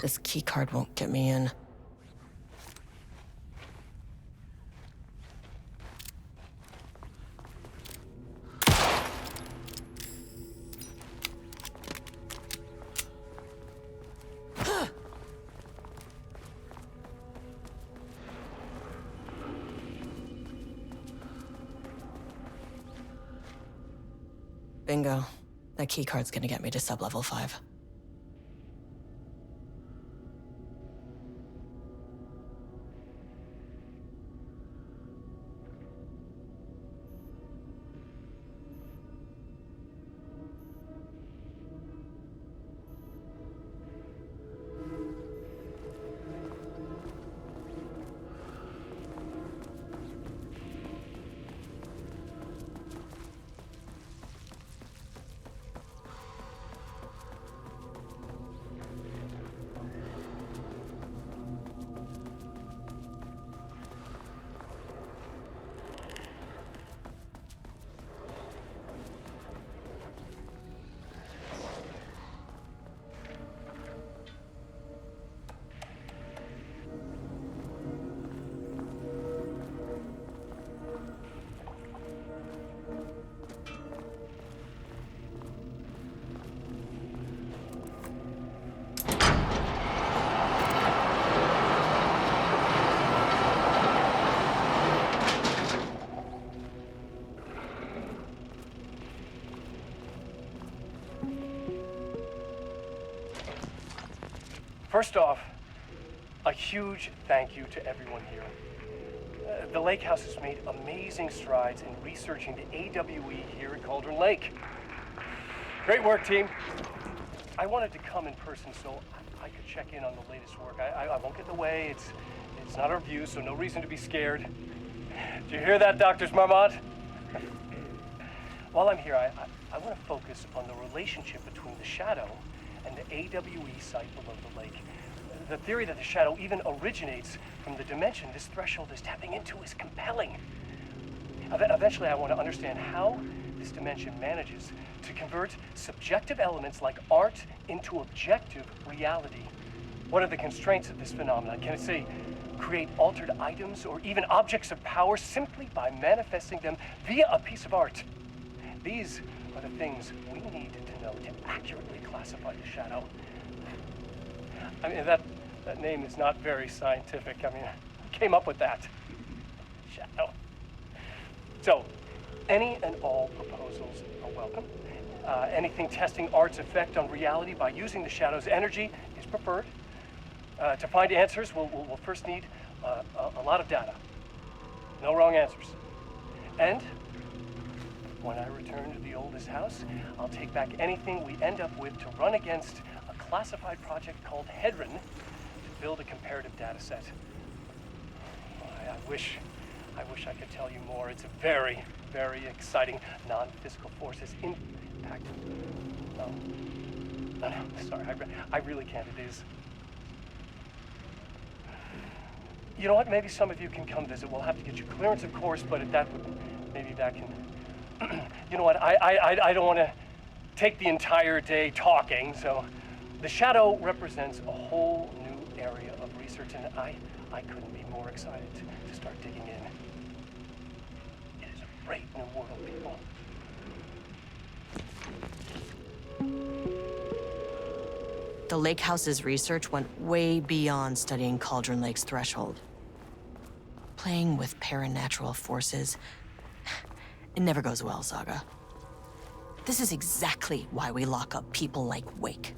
This keycard won't get me in. Bingo. That keycard's gonna get me to sub-level 5. First off, a huge thank you to everyone here. The Lake House has made amazing strides in researching the AWE here at Cauldron Lake. Great work, team. I wanted to come in person so I could check in on the latest work. I won't get in the way. It's not our view, so no reason to be scared. Did you hear that, Drs. Marmont? While I'm here, I want to focus on the relationship between the shadow and the AWE site below the lake. The theory that the shadow even originates from the dimension this threshold is tapping into is compelling. Eventually, I want to understand how this dimension manages to convert subjective elements like art into objective reality. What are the constraints of this phenomenon? Can it, say, create altered items or even objects of power simply by manifesting them via a piece of art? These are the things we need to know to accurately classify the shadow. I mean, that name is not very scientific. I mean, who came up with that? Shadow. So, any and all proposals are welcome. Anything testing art's effect on reality by using the shadow's energy is preferred. To find answers, we'll first need a lot of data. No wrong answers. And when I return to the oldest house, I'll take back anything we end up with to run against a classified project called Hedron to build a comparative data set. I wish I could tell you more. It's a very, very exciting non-physical forces impact. No, sorry, I really can't. It is. You know what? Maybe some of you can come visit. We'll have to get you clearance, of course, but maybe that can. You know what? I don't want to take the entire day talking. So, the shadow represents a whole new area of research, and I couldn't be more excited to start digging in. It is a great new world, people. The Lake House's research went way beyond studying Cauldron Lake's threshold. Playing with paranatural forces, it never goes well, Saga. This is exactly why we lock up people like Wake.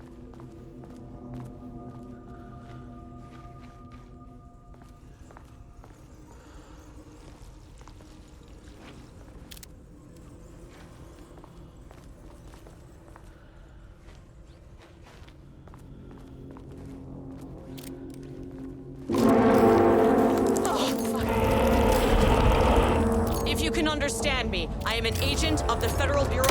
If you can understand me, I am an agent of the Federal Bureau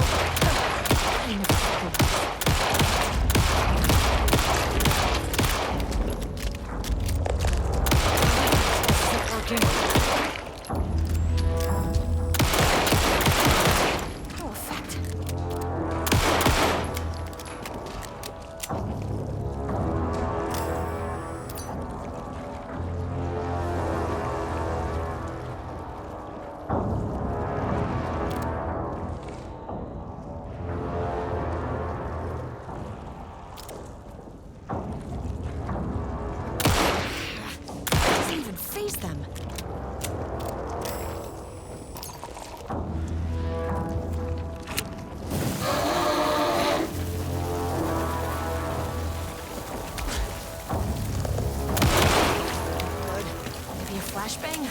flashbang?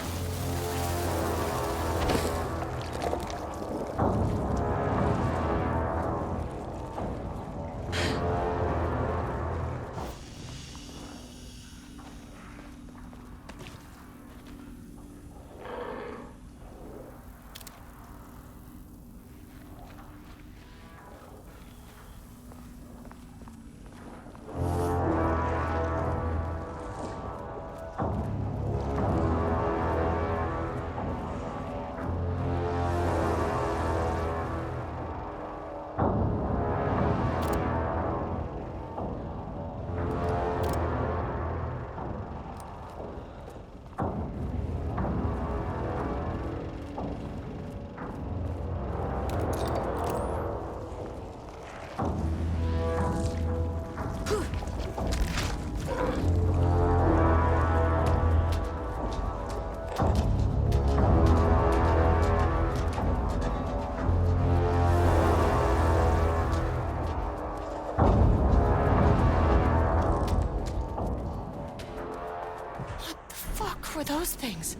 those things?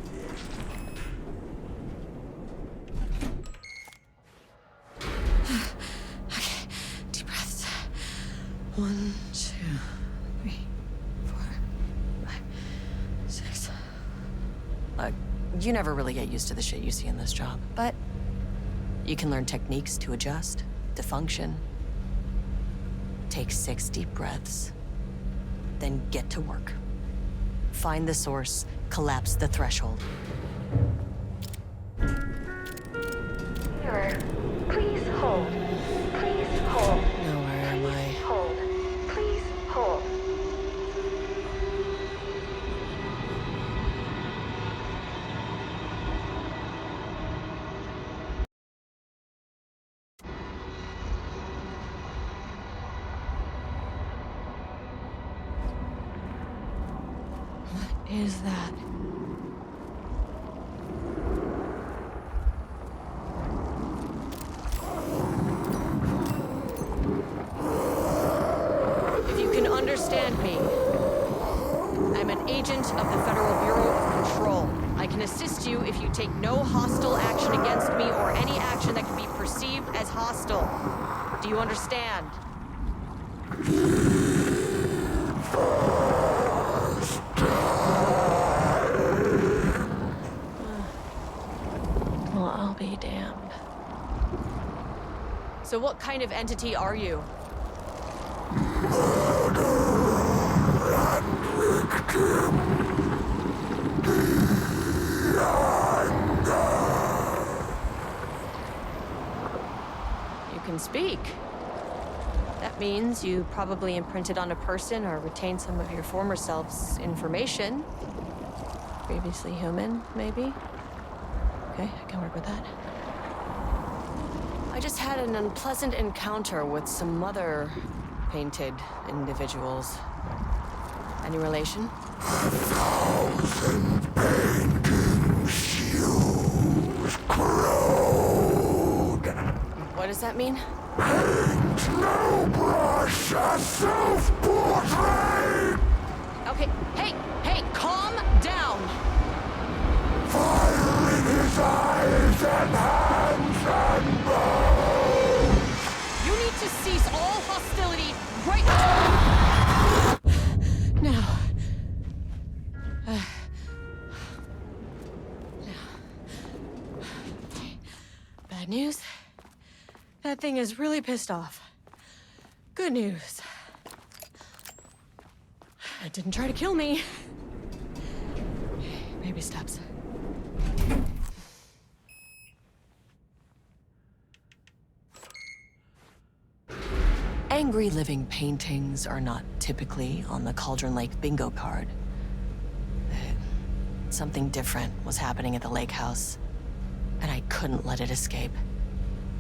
Okay, deep breaths. 1, 2, 3, 4, 5, 6. You never really get used to the shit you see in this job, but you can learn techniques to adjust, to function. Take 6 deep breaths, then get to work. Find the source, collapse the threshold. Mirror, please hold. Please hold. Now where am I? Hold. Please hold. What is that? If you can understand me, I'm an agent of the Federal Bureau of Control. I can assist you if you take no hostile action against me or any action that can be perceived as hostile. Do you understand? Well, I'll be damned. So what kind of entity are you? You can speak. That means you probably imprinted on a person or retained some of your former self's information. Previously human, maybe? Okay, I can work with that. I just had an unpleasant encounter with some other painted individuals. Any relation? 1,000 paintings used crude. What does that mean? Paint no brush, a self-portrait. Okay, hey, calm down. Fire in his eyes and hands and bones. You need to cease all hostility right now. Bad news. That thing is really pissed off. Good news. It didn't try to kill me. Baby steps. Angry living paintings are not typically on the Cauldron Lake bingo card. Something different was happening at the lake house, and I couldn't let it escape.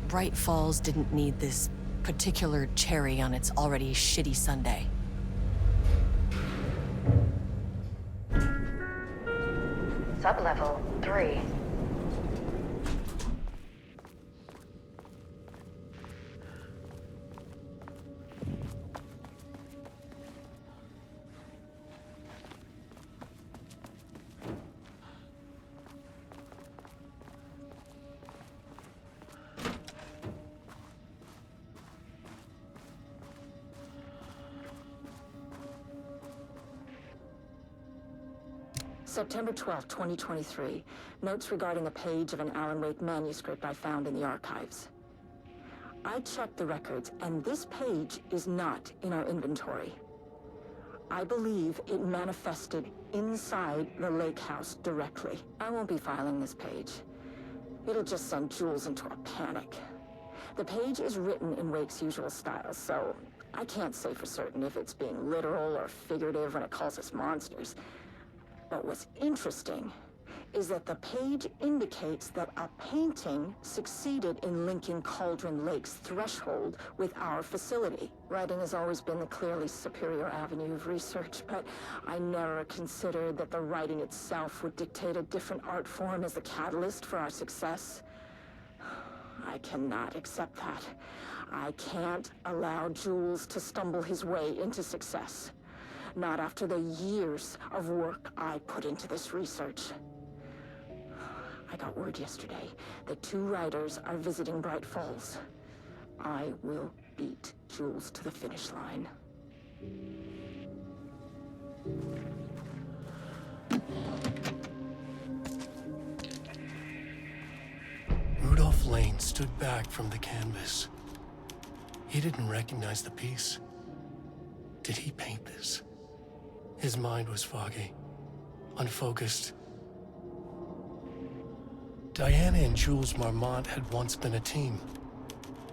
Bright Falls didn't need this particular cherry on its already shitty sundae. Sublevel 3. September 12, 2023. Notes regarding a page of an Alan Wake manuscript I found in the archives. I checked the records, and this page is not in our inventory. I believe it manifested inside the lake house directly. I won't be filing this page. It'll just send Jules into a panic. The page is written in Wake's usual style, so I can't say for certain if it's being literal or figurative when it calls us monsters. But what's interesting is that the page indicates that a painting succeeded in linking Cauldron Lake's threshold with our facility. Writing has always been the clearly superior avenue of research, but I never considered that the writing itself would dictate a different art form as the catalyst for our success. I cannot accept that. I can't allow Jules to stumble his way into success. Not after the years of work I put into this research. I got word yesterday that 2 writers are visiting Bright Falls. I will beat Jules to the finish line. Rudolph Lane stood back from the canvas. He didn't recognize the piece. Did he paint this? His mind was foggy, unfocused. Diana and Jules Marmont had once been a team.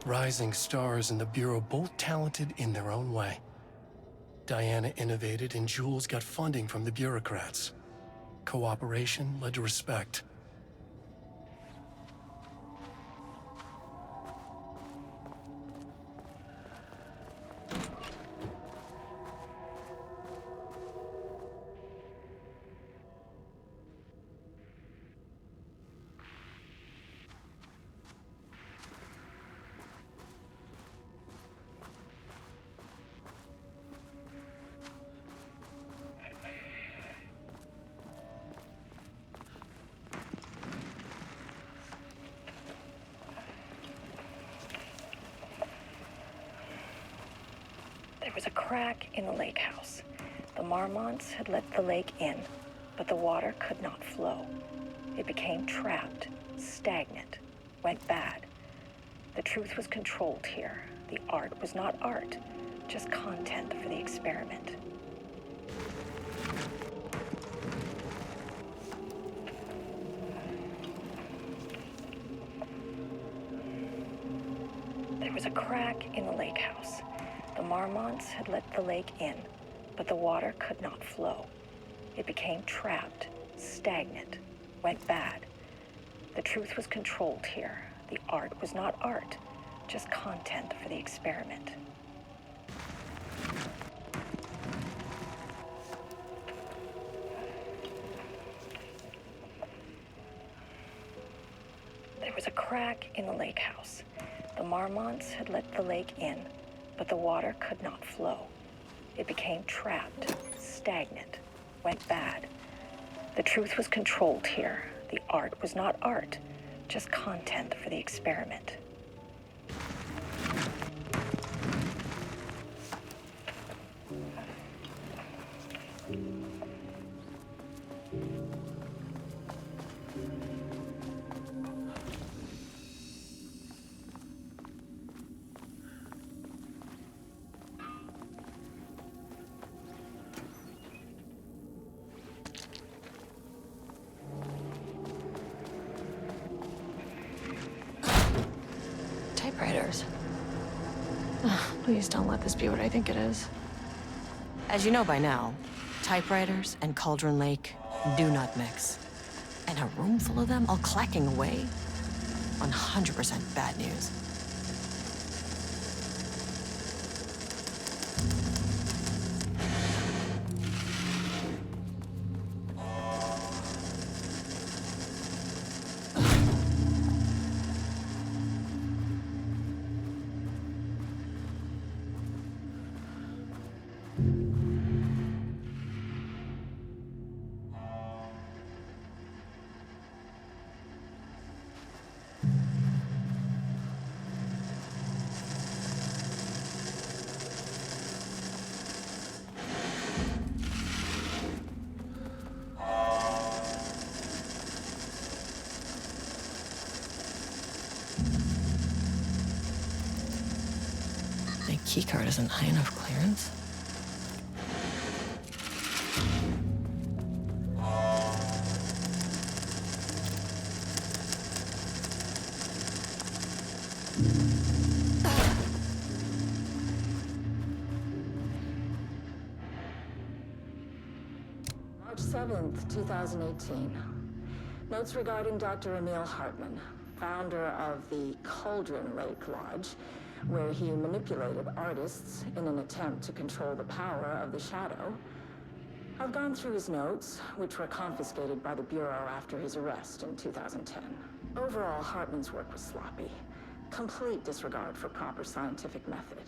Rising stars in the Bureau, both talented in their own way. Diana innovated and Jules got funding from the bureaucrats. Cooperation led to respect. There was a crack in the lake house. The Marmonts had let the lake in, but the water could not flow. It became trapped, stagnant, went bad. The truth was controlled here. The art was not art, just content for the experiment. There was a crack in the lake house. The Marmonts had let the lake in, but the water could not flow. It became trapped, stagnant, went bad. The truth was controlled here. The art was not art, just content for the experiment. There was a crack in the lake house. The Marmonts had let the lake in, but the water could not flow. It became trapped, stagnant, went bad. The truth was controlled here. The art was not art, just content for the experiment. Typewriters. Please don't let this be what I think it is. As you know by now, typewriters and Cauldron Lake do not mix. And a room full of them all clacking away? 100% bad news. My keycard isn't high enough clearance. March 7th, 2018. Notes regarding Dr. Emil Hartman, founder of the Cauldron Lake Lodge, where he manipulated artists in an attempt to control the power of the shadow. I've gone through his notes, which were confiscated by the Bureau after his arrest in 2010. Overall, Hartman's work was sloppy. Complete disregard for proper scientific method.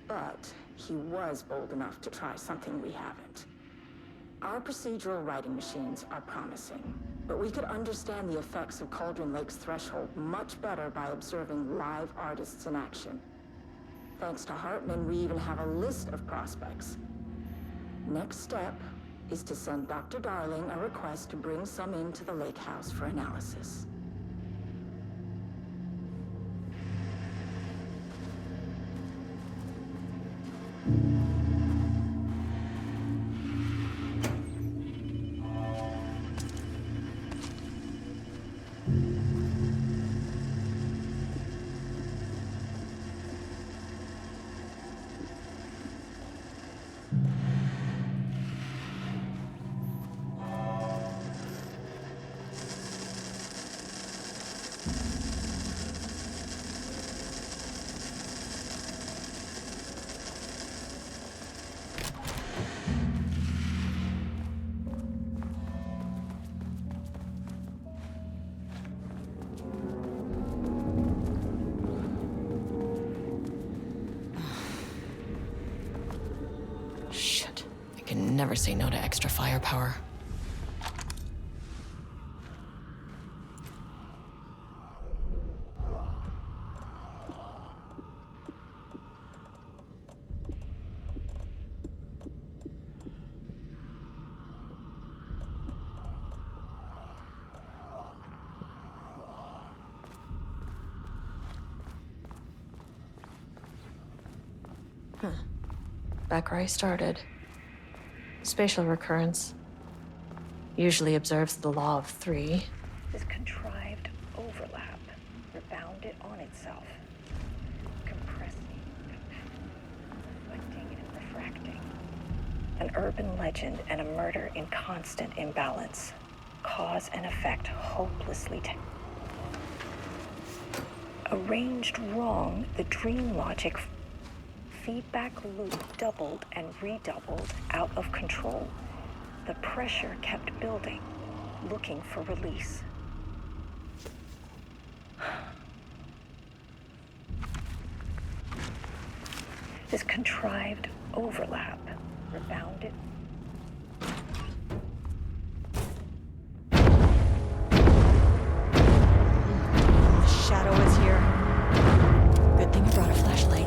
But he was bold enough to try something we haven't. Our procedural writing machines are promising, but we could understand the effects of Cauldron Lake's threshold much better by observing live artists in action. Thanks to Hartman, we even have a list of prospects. Next step is to send Dr. Darling a request to bring some into the lake house for analysis. Never say no to extra firepower. Back where I started. Spatial recurrence usually observes the law of 3. This contrived overlap rebounded on itself, compressing, reflecting, and refracting. An urban legend and a murder in constant imbalance. Cause and effect hopelessly arranged wrong, the dream logic feedback loop doubled and redoubled, out of control. The pressure kept building, looking for release. This contrived overlap rebounded. The shadow is here. Good thing you brought a flashlight.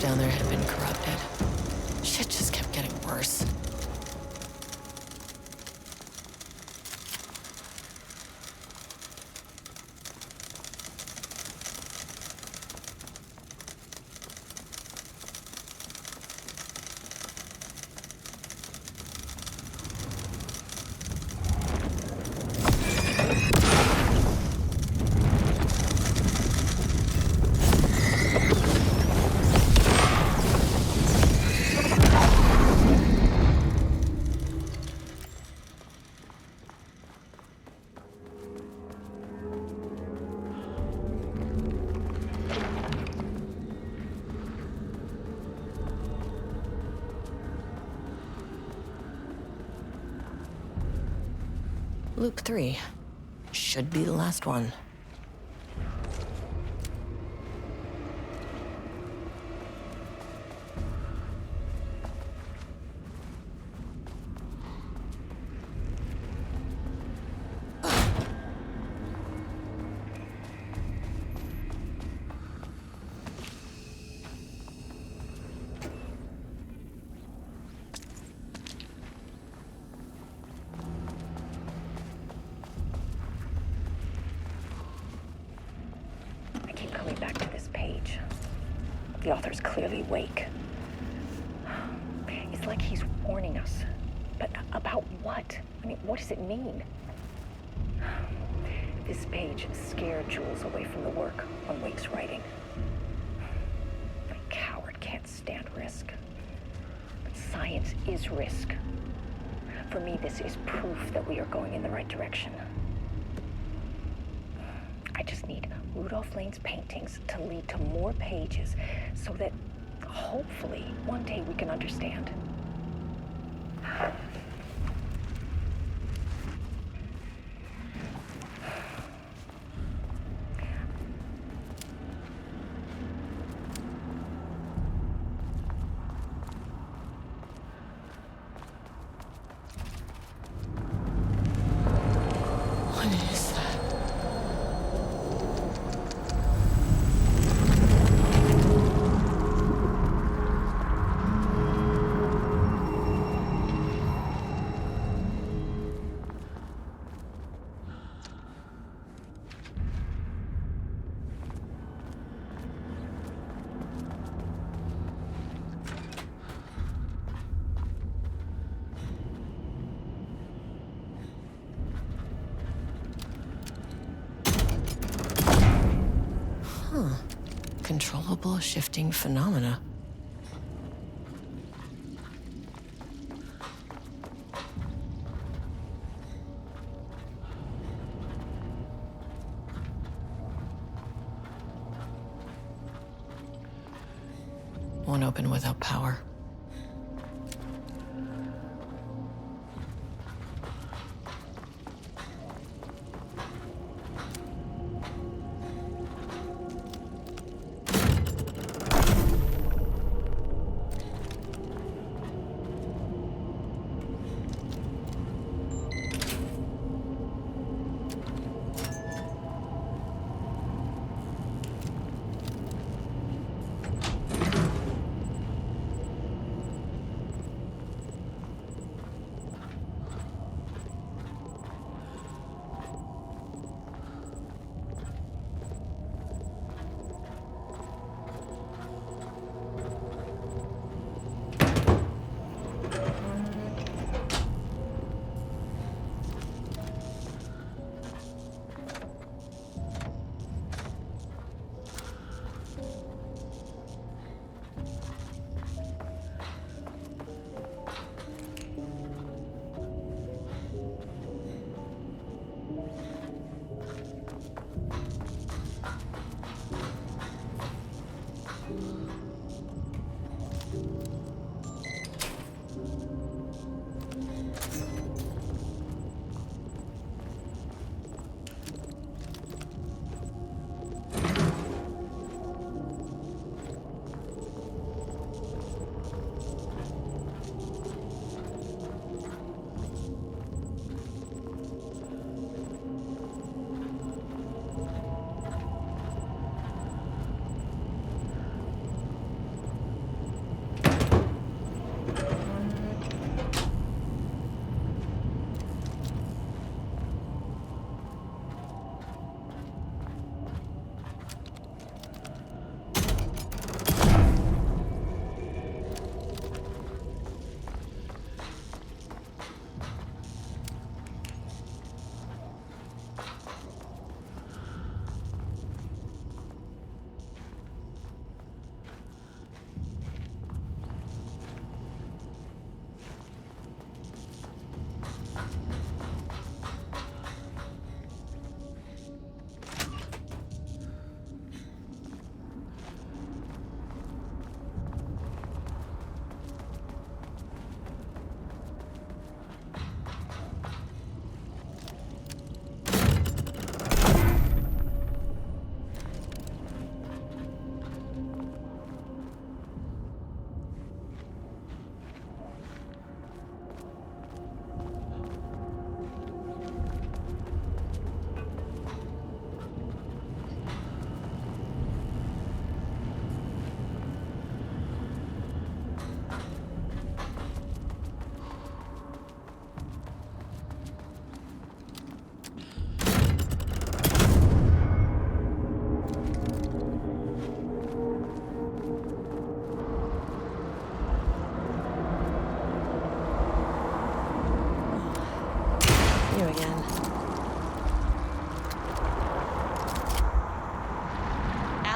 Down there had been corrupted. Shit just kept getting worse. Loop 3. Should be the last one. The author's clearly awake. It's like he's warning us. But about what? I mean, what does it mean? This page scared Jules away from the work on Wake's writing. A coward can't stand risk. But science is risk. For me, this is proof that we are going in the right direction. I just need Rudolph Lane's paintings to lead to more pages so that hopefully one day we can understand. Controllable shifting phenomena. Won't open without power.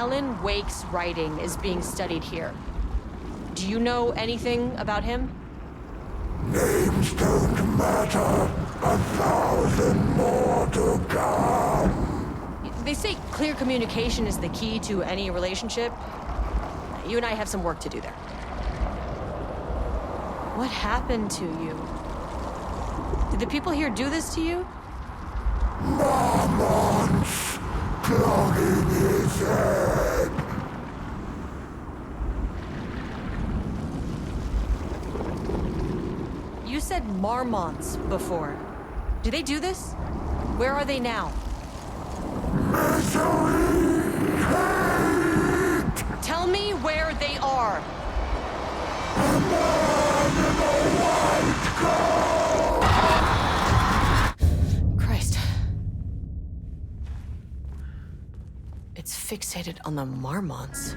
Alan Wake's writing is being studied here. Do you know anything about him? Names don't matter. 1,000 more to come. They say clear communication is the key to any relationship. You and I have some work to do there. What happened to you? Did the people here do this to you? Marmots clogging his head. You said marmots before. Do they do this? Where are they now? Misery, hate. Tell me where they are. Christ. It's fixated on the marmots.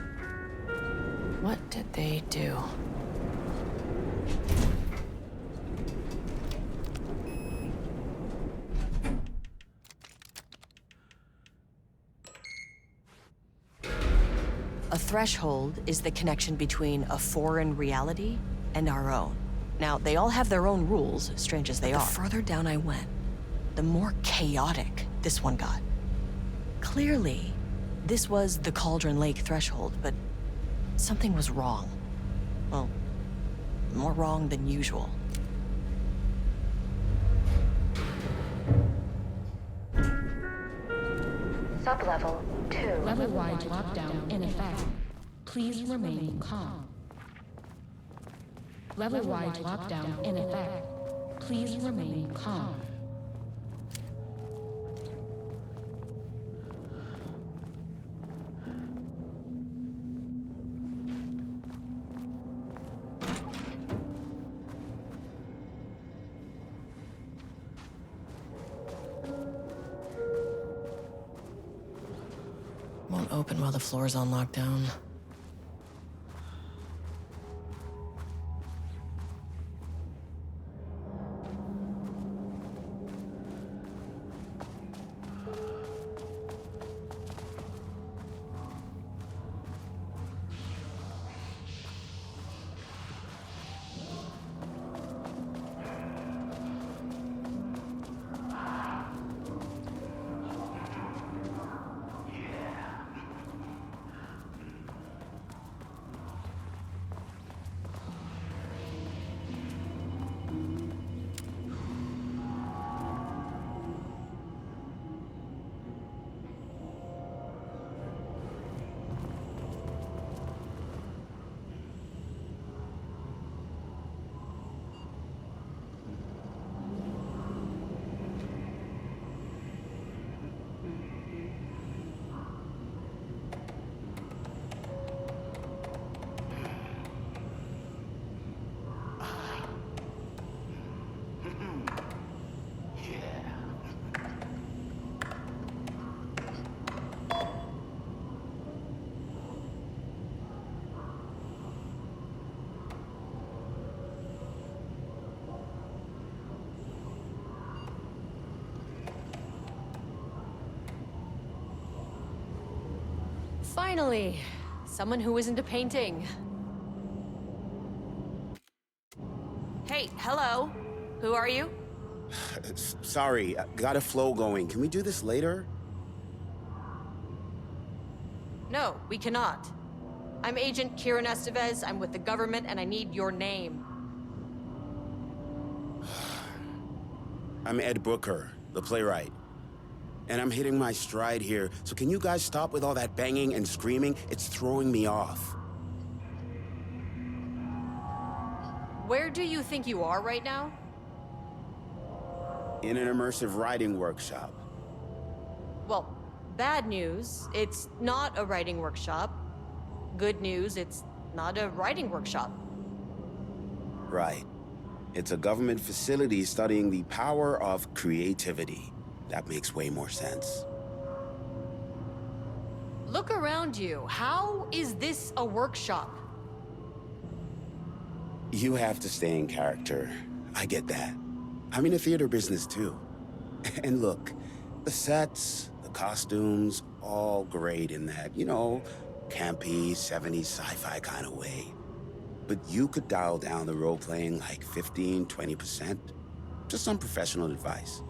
What did they do? A threshold is the connection between a foreign reality and our own. Now, they all have their own rules, strange as they are. The further down I went, the more chaotic this one got. Clearly, this was the Cauldron Lake threshold, but something was wrong. Well, more wrong than usual. Sublevel 2. Level-wide lockdown in effect. Please remain calm. Level-wide lockdown in effect. Please remain calm. Won't open while the floor's on lockdown. Finally, someone who isn't a painting. Hey, hello. Who are you? Sorry, got a flow going. Can we do this later? No, we cannot. I'm Agent Kieran Estevez. I'm with the government, and I need your name. I'm Ed Brooker, the playwright. And I'm hitting my stride here, so can you guys stop with all that banging and screaming? It's throwing me off. Where do you think you are right now? In an immersive writing workshop. Well, bad news, it's not a writing workshop. Good news, it's not a writing workshop. Right. It's a government facility studying the power of creativity. That makes way more sense. Look around you. How is this a workshop? You have to stay in character. I get that. I'm in the theater business too. And look, the sets, the costumes, all great in that, you know, campy, 70s sci-fi kind of way. But you could dial down the role-playing like 15, 20%. Just some professional advice.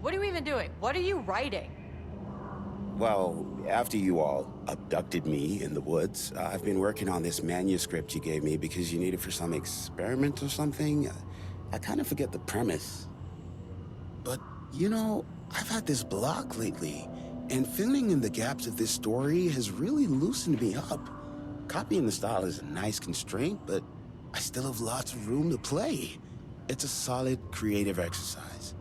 What are you even doing? What are you writing? Well, after you all abducted me in the woods, I've been working on this manuscript you gave me because you need it for some experiment or something. I kind of forget the premise. But, you know, I've had this block lately, and filling in the gaps of this story has really loosened me up. Copying the style is a nice constraint, but I still have lots of room to play. It's a solid creative exercise.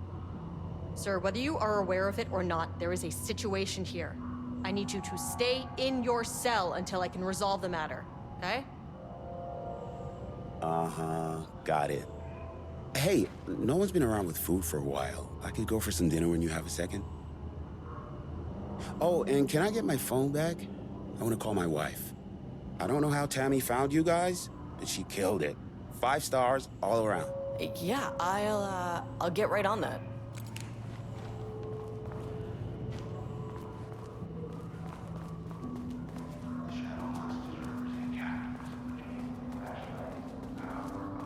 Sir, whether you are aware of it or not, there is a situation here. I need you to stay in your cell until I can resolve the matter, okay? Uh-huh, got it. Hey, no one's been around with food for a while. I could go for some dinner when you have a second. Oh, and can I get my phone back? I want to call my wife. I don't know how Tammy found you guys, but she killed it. 5 stars all around. Yeah, I'll get right on that.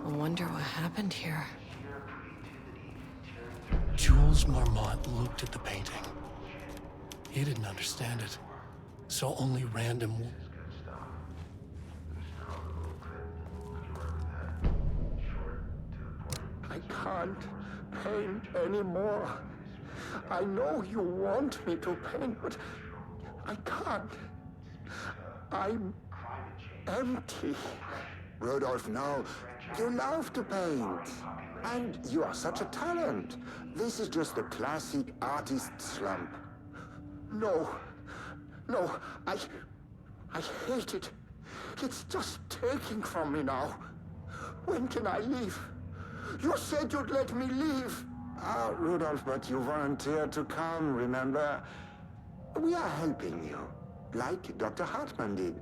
I wonder what happened here. Jules Marmont looked at the painting. He didn't understand it. Saw only random... I can't paint anymore. I know you want me to paint, but I can't. I'm empty. Rudolph, no. You love to paint. And you are such a talent. This is just the classic artist slump. No. No, I hate it. It's just taking from me now. When can I leave? You said you'd let me leave. Ah, Rudolph, but you volunteered to come, remember? We are helping you, like Dr. Hartman did.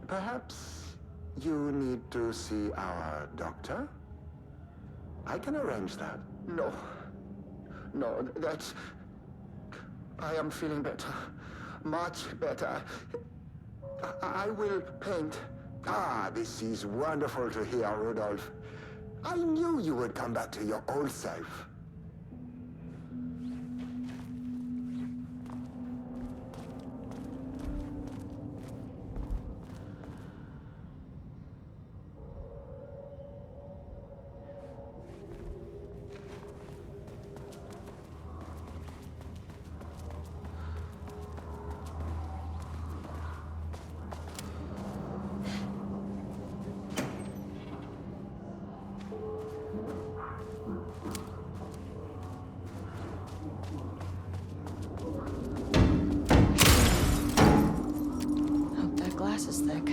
Perhaps you need to see our doctor? I can arrange that. No. No, that's... I am feeling better. Much better. I will paint. Ah, this is wonderful to hear, Rudolph. I knew you would come back to your old self. Glass is thick.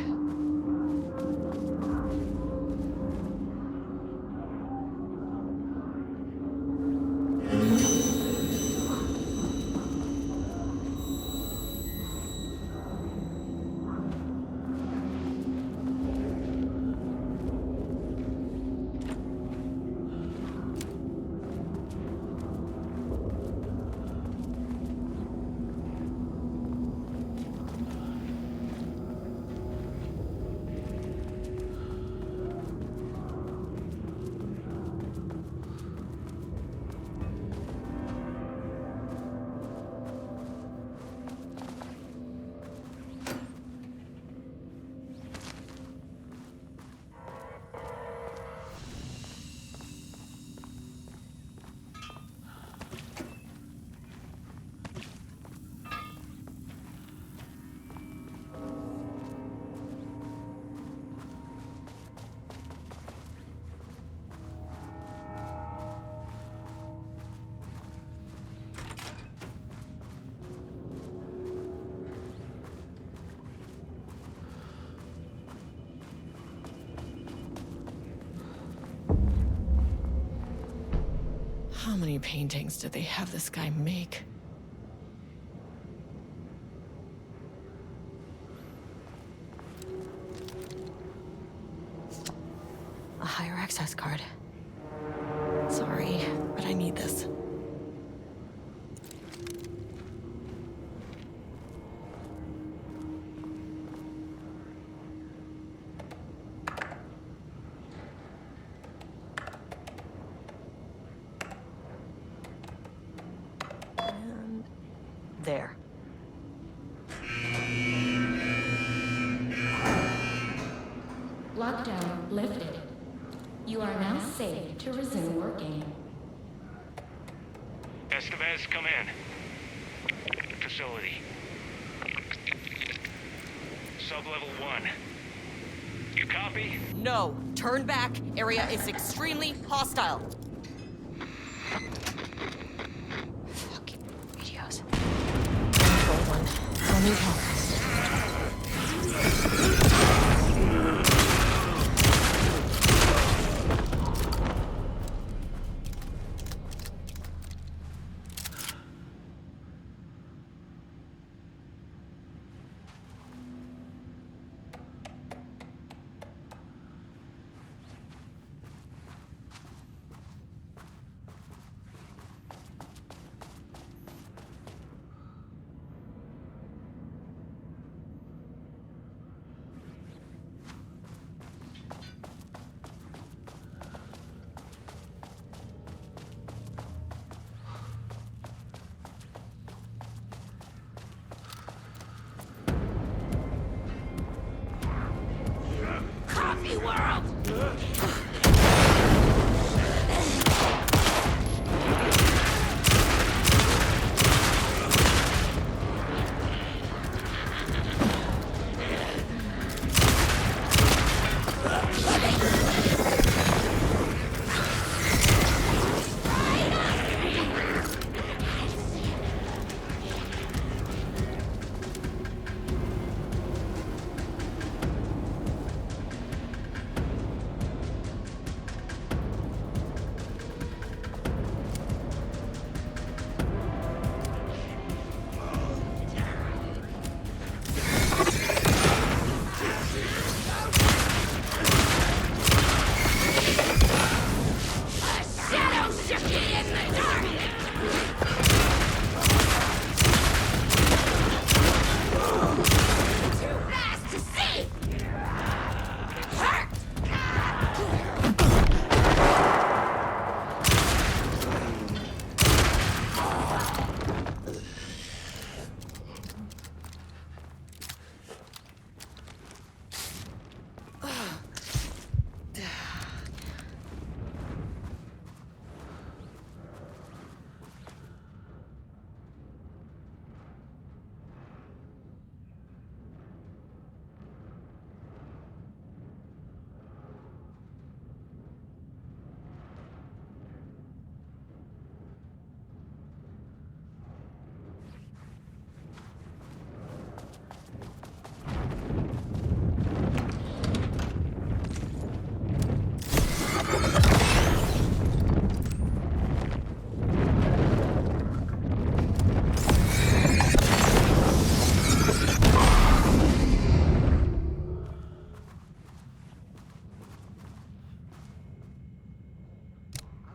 How many paintings did they have this guy make? A higher access card. Sorry, but I need this. Lockdown lifted. You are now safe to resume working. Estevez, come in. Facility. Sub-level 1. You copy? No. Turn back. Area is extremely hostile. Fucking radios. Control 1. Roaming help. Coffee world!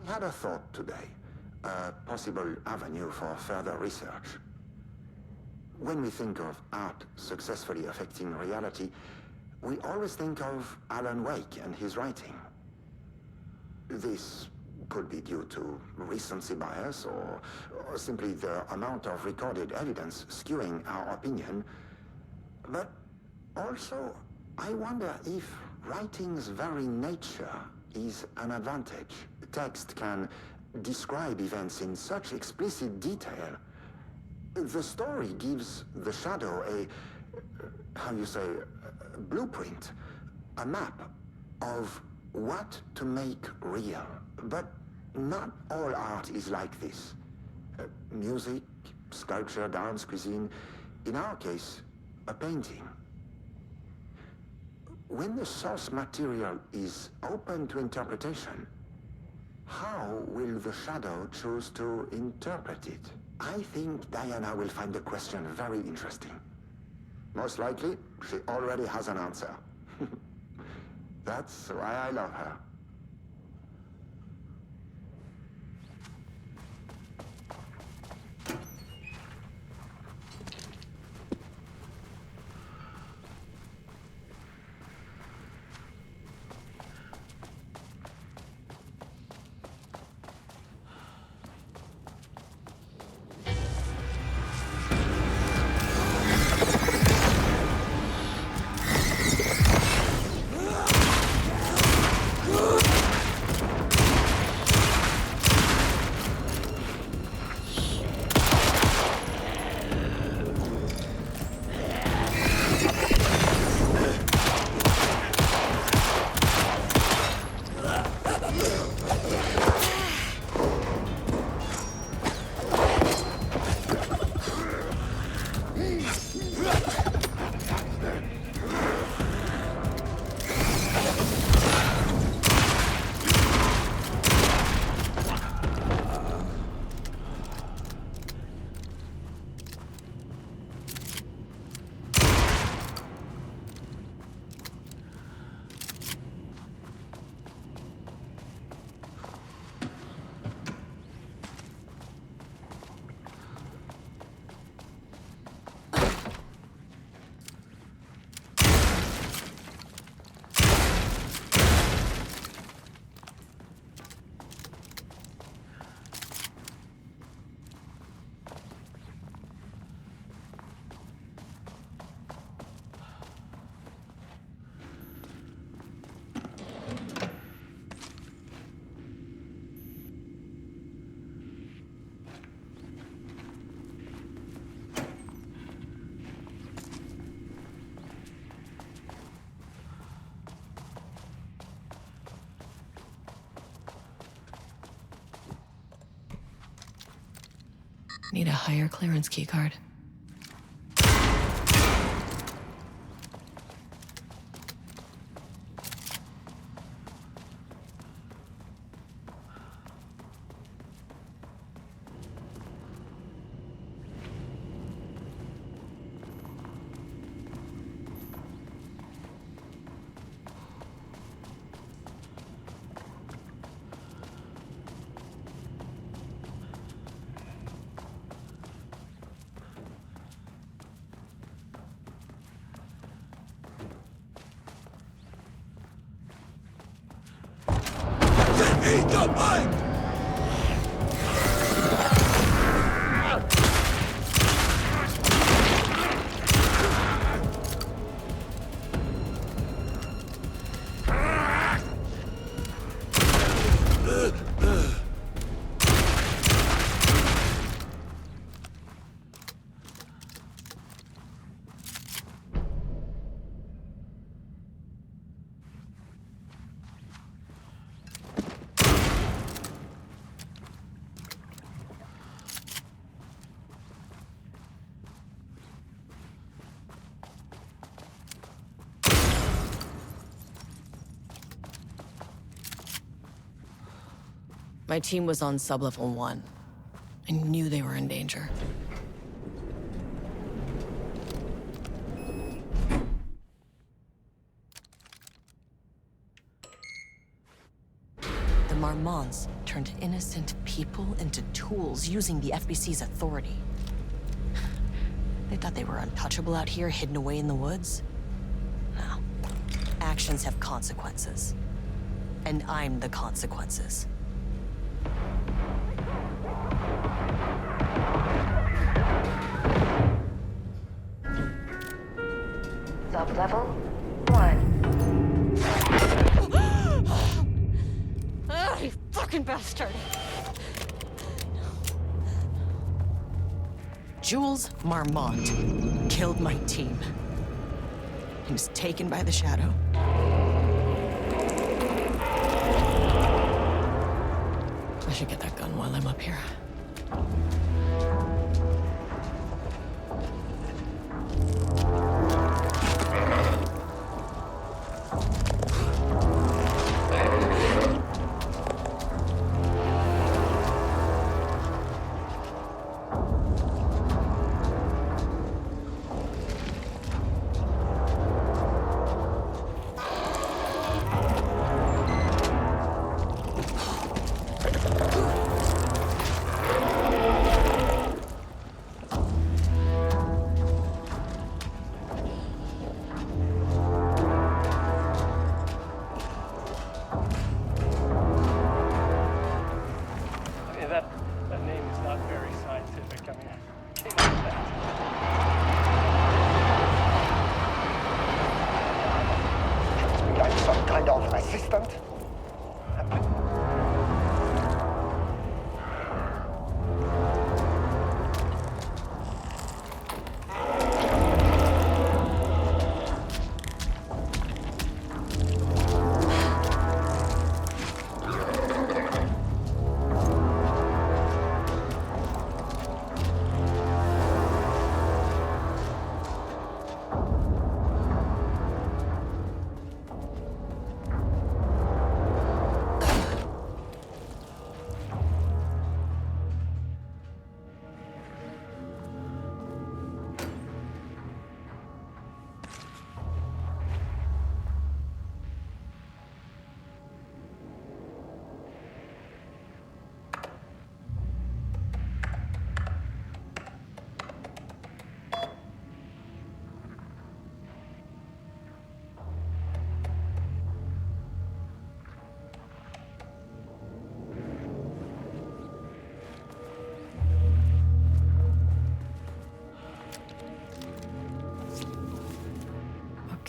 I had a thought today, a possible avenue for further research. When we think of art successfully affecting reality, we always think of Alan Wake and his writing. This could be due to recency bias or simply the amount of recorded evidence skewing our opinion. But also, I wonder if writing's very nature is an advantage. Text can describe events in such explicit detail. The story gives the shadow a blueprint, a map of what to make real. But not all art is like this. Music, sculpture, dance, cuisine, in our case, a painting. When the source material is open to interpretation, how will the shadow choose to interpret it? I think Diana will find the question very interesting. Most likely, she already has an answer. That's why I love her. Need a higher clearance keycard. Eat the pipe! My team was on sublevel 1. I knew they were in danger. The Marmonts turned innocent people into tools using the FBC's authority. They thought they were untouchable out here, hidden away in the woods? No. Actions have consequences. And I'm the consequences. Sub-level 1. Ah, you fucking bastard! Jules Marmont killed my team. He was taken by the Shadow. I should get that gun while I'm up here. That name is not very scientific. I mean, I came up with that. I'm some kind of assistant.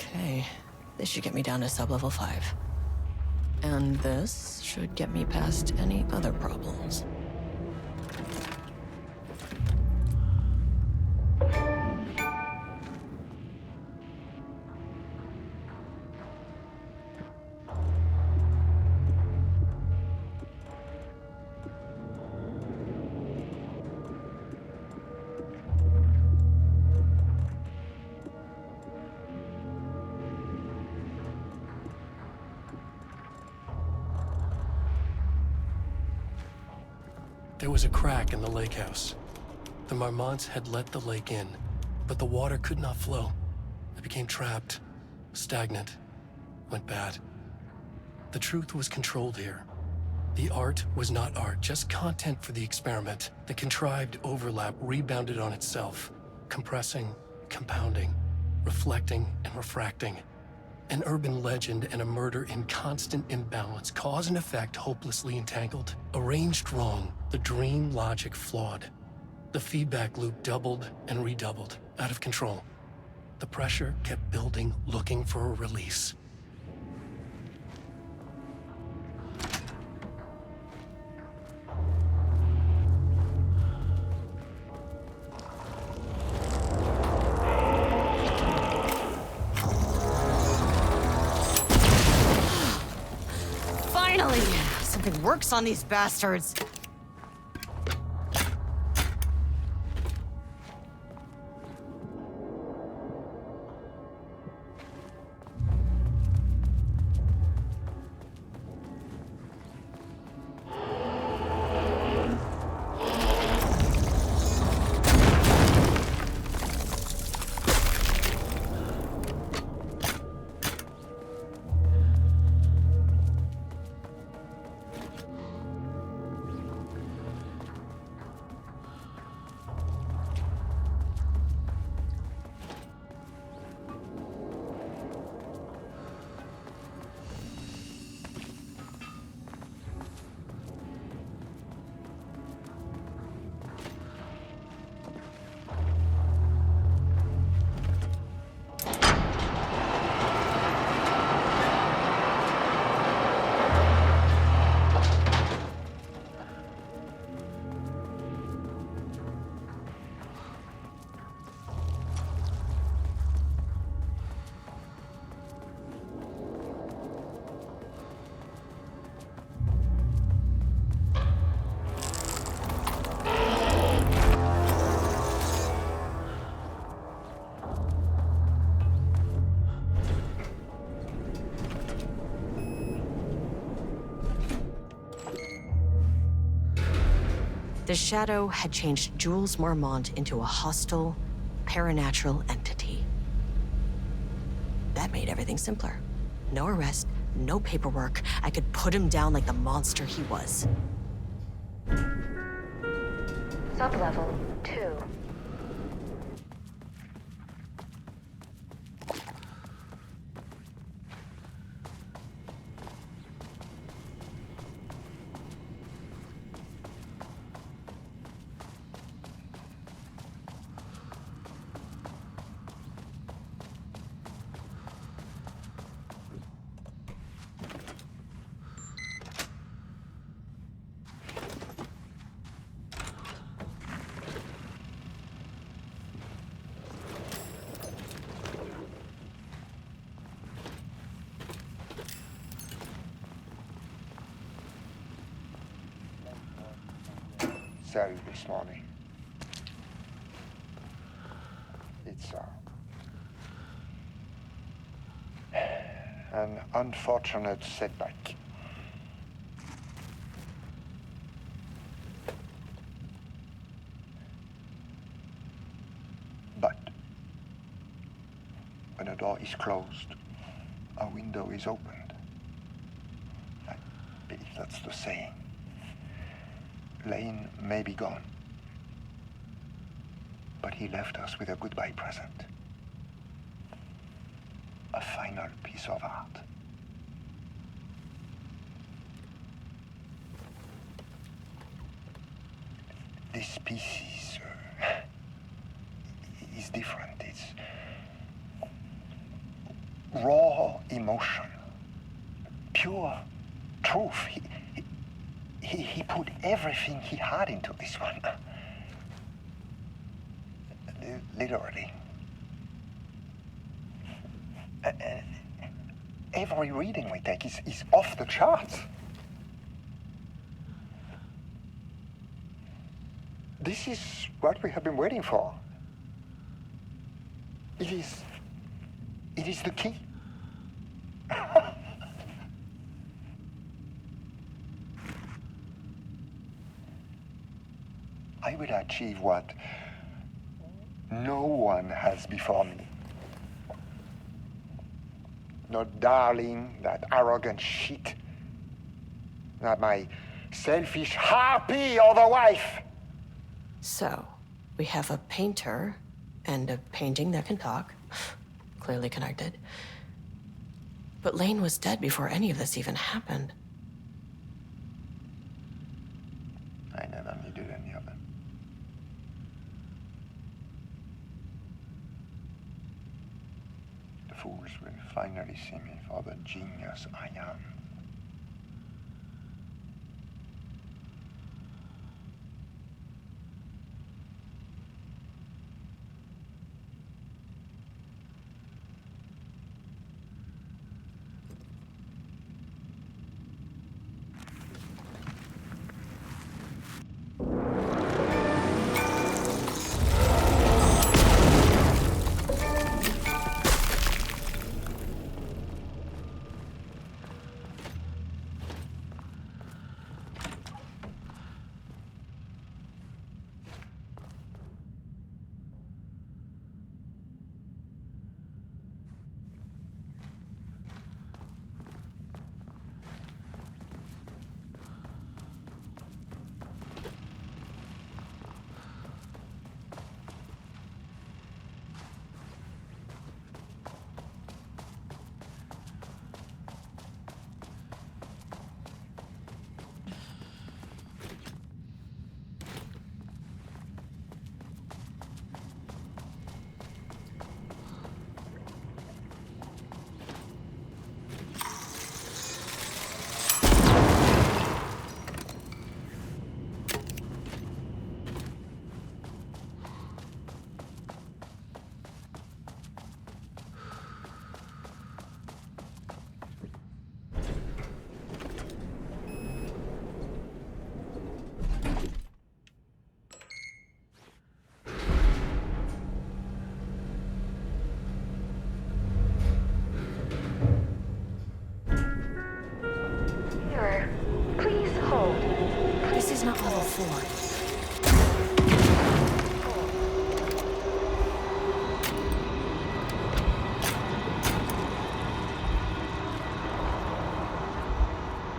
Okay, this should get me down to sublevel 5. And this should get me past any other problems. There was a crack in the lake house. The Marmonts had let the lake in, but the water could not flow. It became trapped, stagnant, went bad. The truth was controlled here. The art was not art, just content for the experiment. The contrived overlap rebounded on itself, compressing, compounding, reflecting and refracting. An urban legend and a murder in constant imbalance, cause and effect hopelessly entangled. Arranged wrong, the dream logic flawed. The feedback loop doubled and redoubled, out of control. The pressure kept building, looking for a release. Finally! Something works on these bastards. The Shadow had changed Jules Marmont into a hostile, paranatural entity. That made everything simpler. No arrest, no paperwork. I could put him down like the monster he was. Sublevel 2. Cell this morning. It's an unfortunate setback. But when a door is closed, a window is opened. I believe that's the saying. Lane may be gone, but he left us with a goodbye present. A final piece of art. This piece is different. It's raw emotion, pure truth. He put everything he had into this one. Literally. Every reading we take is off the charts. This is what we have been waiting for. It is the key. will achieve what no one has before me. Not darling, that arrogant shit. Not my selfish harpy or the wife. So, we have a painter and a painting that can talk. Clearly connected. But Lane was dead before any of this even happened. I never needed any of them. The fools will finally see me for the genius I am. Please hold. This is not level 4.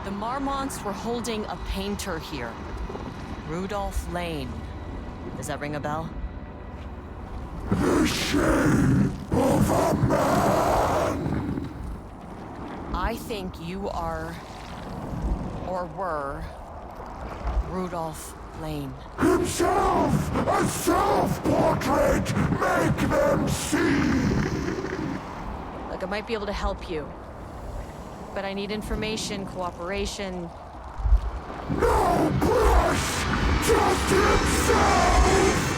The Marmonts were holding a painter here. Rudolph Lane. Does that ring a bell? The shame of a man! I think you are, or were, Rudolph Lane. Himself! A self-portrait! Make them see! Look, I might be able to help you. But I need information, cooperation. No brush! Just himself!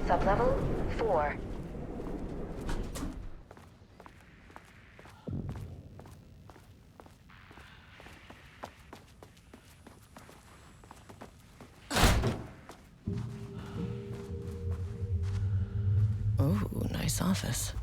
Sublevel 4. Ooh, nice office.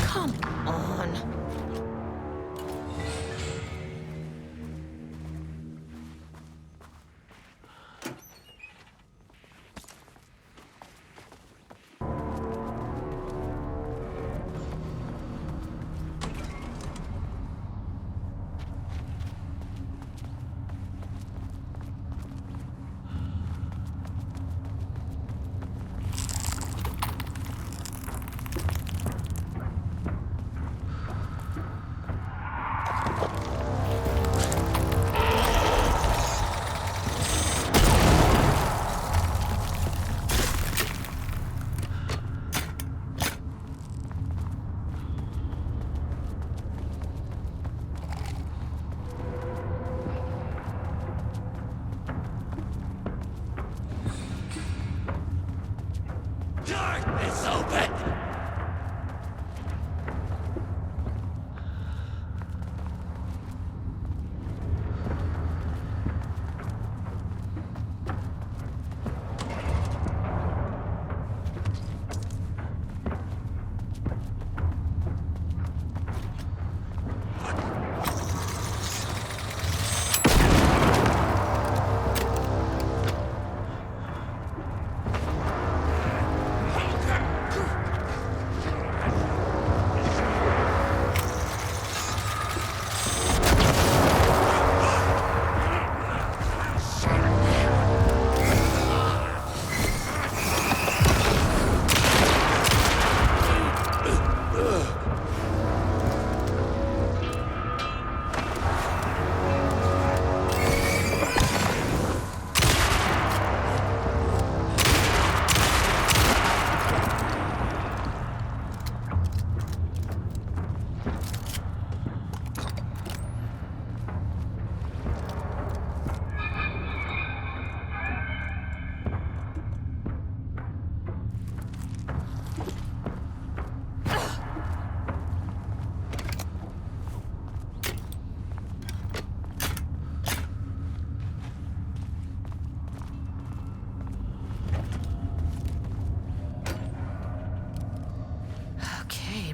Come on.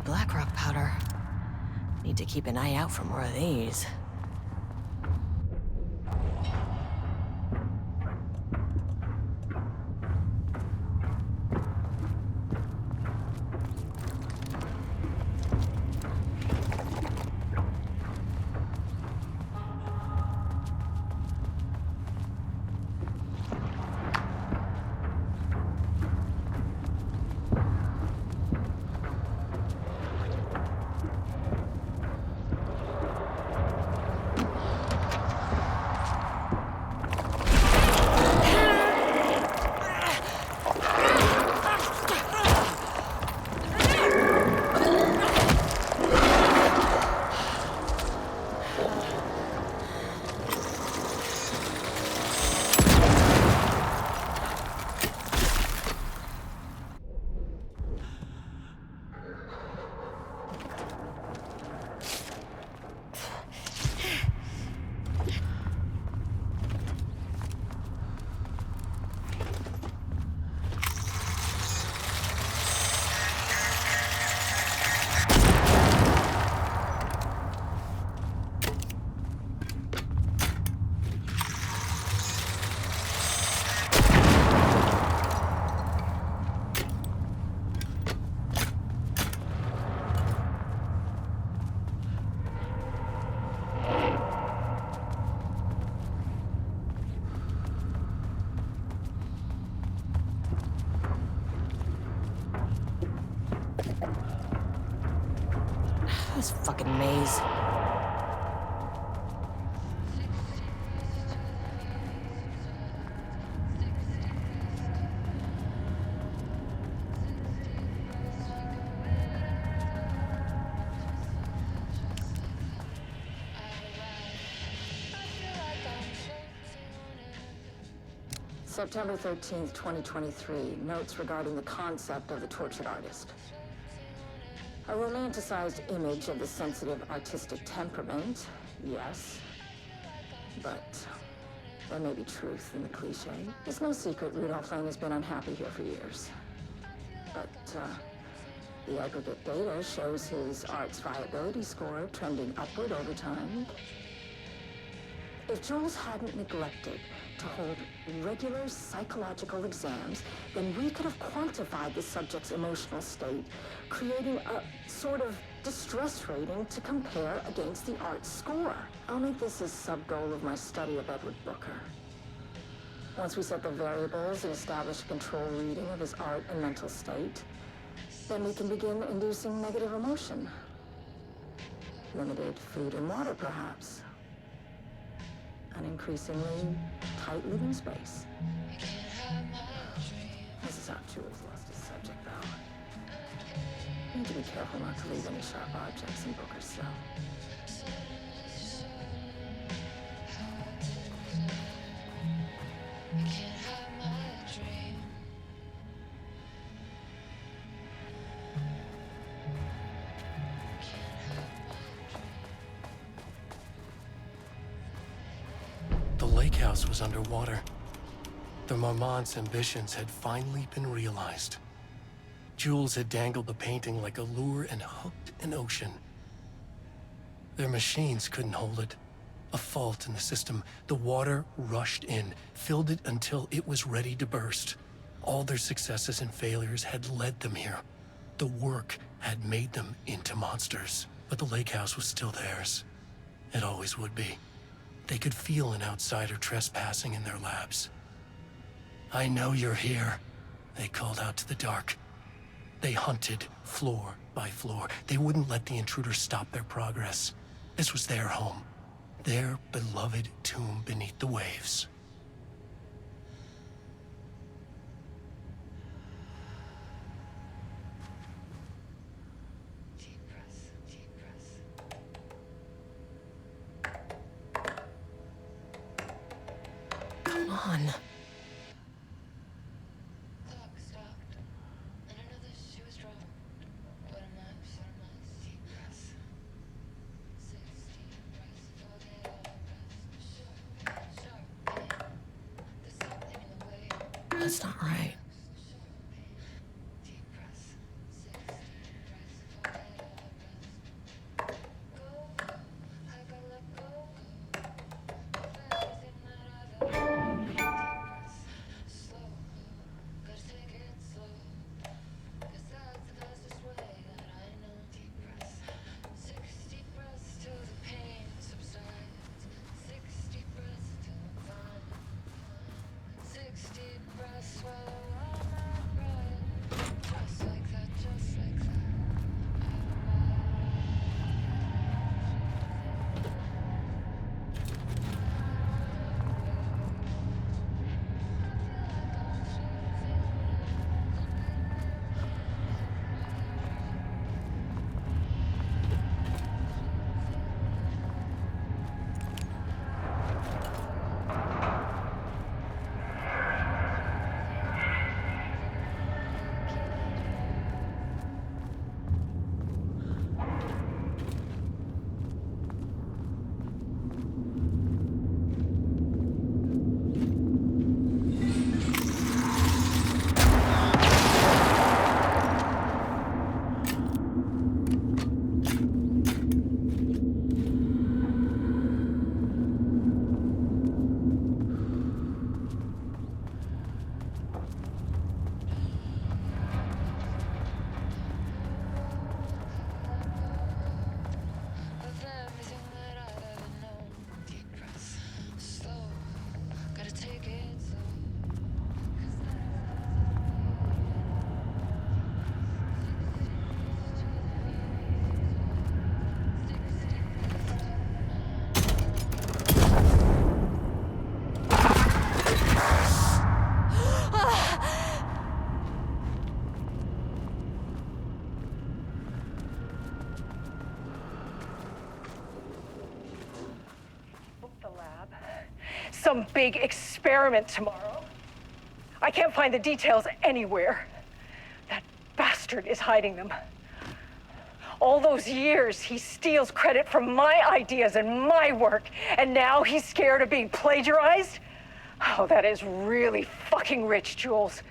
blackrock powder. Need to keep an eye out for more of these. This fucking maze. September 13th, 2023. Notes regarding the concept of the tortured artist. A romanticized image of the sensitive artistic temperament, yes. But there may be truth in the cliche. It's no secret Rudolph Lane has been unhappy here for years. But the aggregate data shows his art's viability score trending upward over time. If Jules hadn't neglected to hold regular psychological exams, then we could have quantified the subject's emotional state, creating a sort of distress rating to compare against the art's score. I'll make this a sub-goal of my study of Edward Booker. Once we set the variables and establish a control reading of his art and mental state, then we can begin inducing negative emotion. Limited food and water, perhaps. An increasingly tight living space. This is how Jules lost his subject, though. Need to be careful not to leave any sharp objects in Booker's cell. The lake house was underwater. The Marmont's ambitions had finally been realized. Jules had dangled the painting like a lure and hooked an ocean. Their machines couldn't hold it. A fault in the system. The water rushed in, filled it until it was ready to burst. All their successes and failures had led them here. The work had made them into monsters. But the lake house was still theirs. It always would be. They could feel an outsider trespassing in their labs. "I know you're here," they called out to the dark. They hunted floor by floor. They wouldn't let the intruders stop their progress. This was their home, their beloved tomb beneath the waves. Come on. That's not right. some big experiment tomorrow. I can't find the details anywhere. That bastard is hiding them. All those years, he steals credit for my ideas and my work, and now he's scared of being plagiarized? Oh, that is really fucking rich, Jules.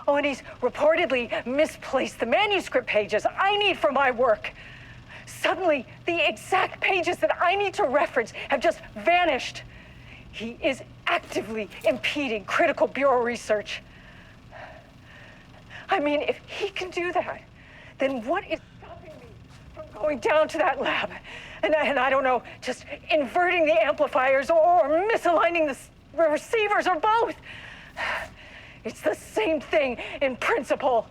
Oh, and he's reportedly misplaced the manuscript pages I need for my work. Suddenly, the exact pages that I need to reference have just vanished. He is actively impeding critical bureau research. I mean, if he can do that, then what is stopping me from going down to that lab? And I don't know, just inverting the amplifiers or misaligning the receivers or both. It's the same thing in principle.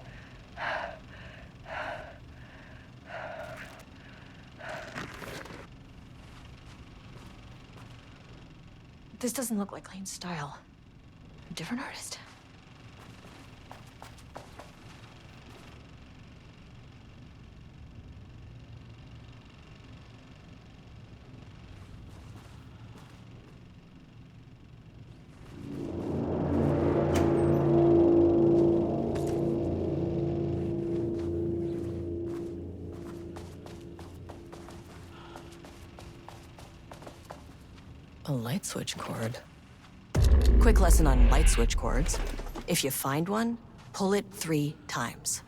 This doesn't look like Lane's style. A different artist. A light switch cord. Quick lesson on light switch cords. If you find one, pull it 3 times.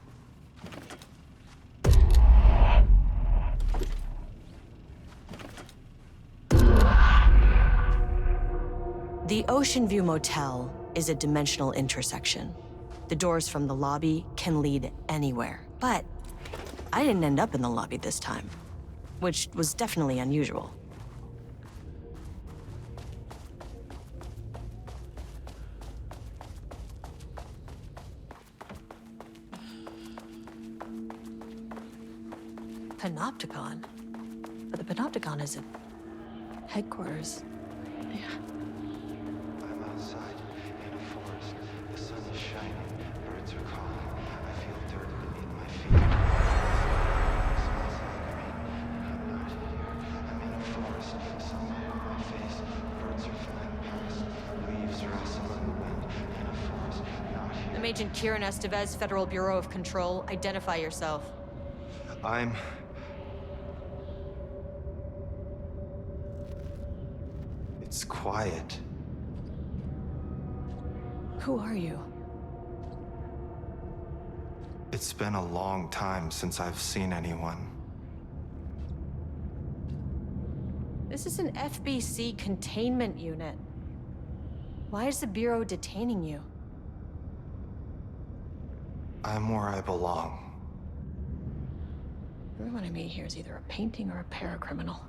The Ocean View Motel is a dimensional intersection. The doors from the lobby can lead anywhere, but I didn't end up in the lobby this time, which was definitely unusual. Panopticon? But the Panopticon isn't headquarters. Yeah. I'm outside in a forest. The sun is shining. Birds are calling. I feel dirt beneath my feet. It smells like rain. I'm not here. I'm in a forest. Sunlight on my face. Birds are flying past. Leaves rustle in the wind. In a forest. Not here. I'm Agent Kieran Estevez, Federal Bureau of Control. Identify yourself. It's quiet. Who are you? It's been a long time since I've seen anyone. This is an FBC containment unit. Why is the Bureau detaining you? I'm where I belong. Everyone I meet here is either a painting or a paracriminal.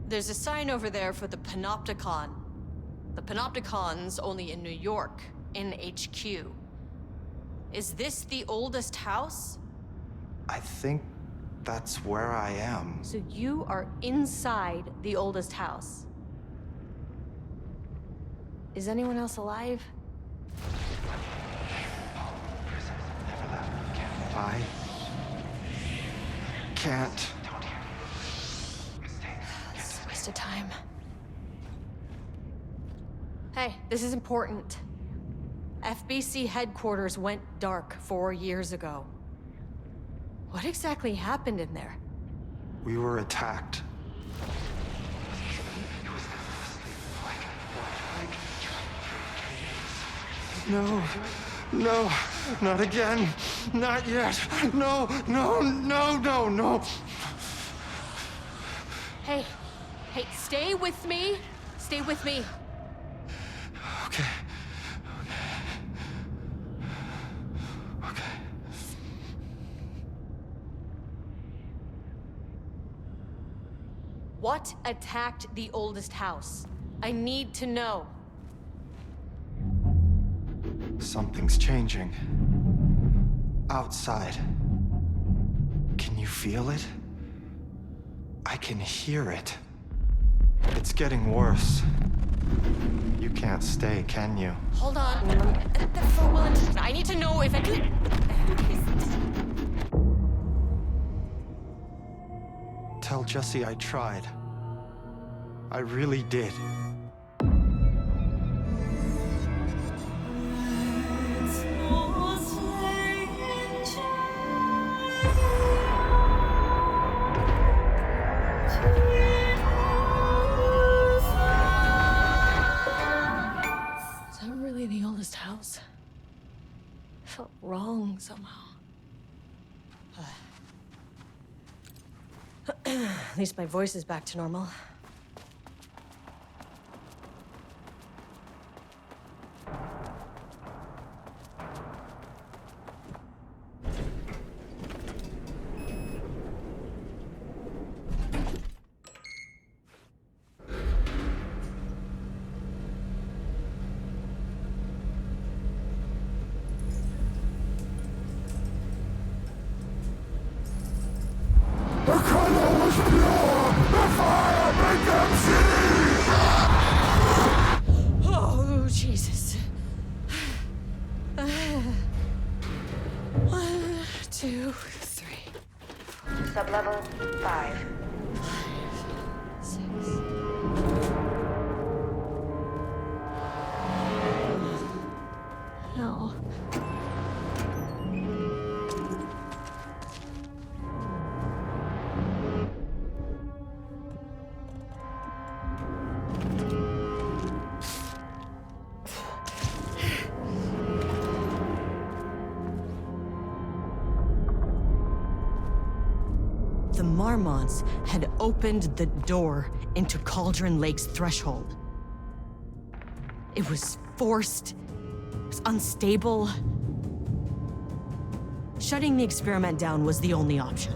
There's a sign over there for the Panopticon. The Panopticon's only in New York, in HQ. Is this the oldest house? I think that's where I am. So you are inside the oldest house. Is anyone else alive? I can't. This is a waste of time. Hey, this is important. FBC headquarters went dark 4 years ago. What exactly happened in there? We were attacked. No, no, not again. Not yet. No, no, no, no, no. Hey, stay with me. Stay with me. Okay. Okay. What attacked the oldest house? I need to know. Something's changing. Outside. Can you feel it? I can hear it. It's getting worse. You can't stay, can you? Hold on. The phone will... I need to know if I could... Tell Jesse I tried. I really did. Is that really the oldest house? It felt wrong somehow. At least my voice is back to normal. Oh, Jesus. 1, 2, 3. Sublevel 5. 6. No. The Marmonts had opened the door into Cauldron Lake's threshold. It was forced, it was unstable. Shutting the experiment down was the only option.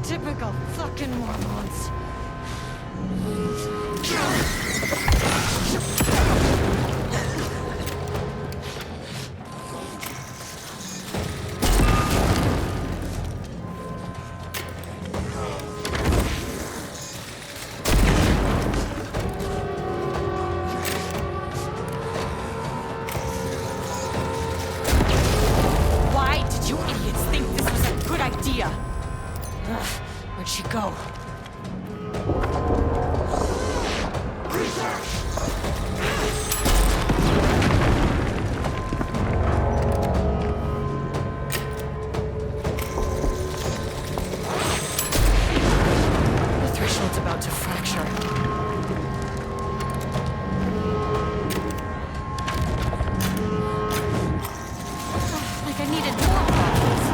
Typical fucking Mormons. Why did you idiots think this was a good idea? Where'd she go? The threshold's about to fracture. Like I needed more bottles.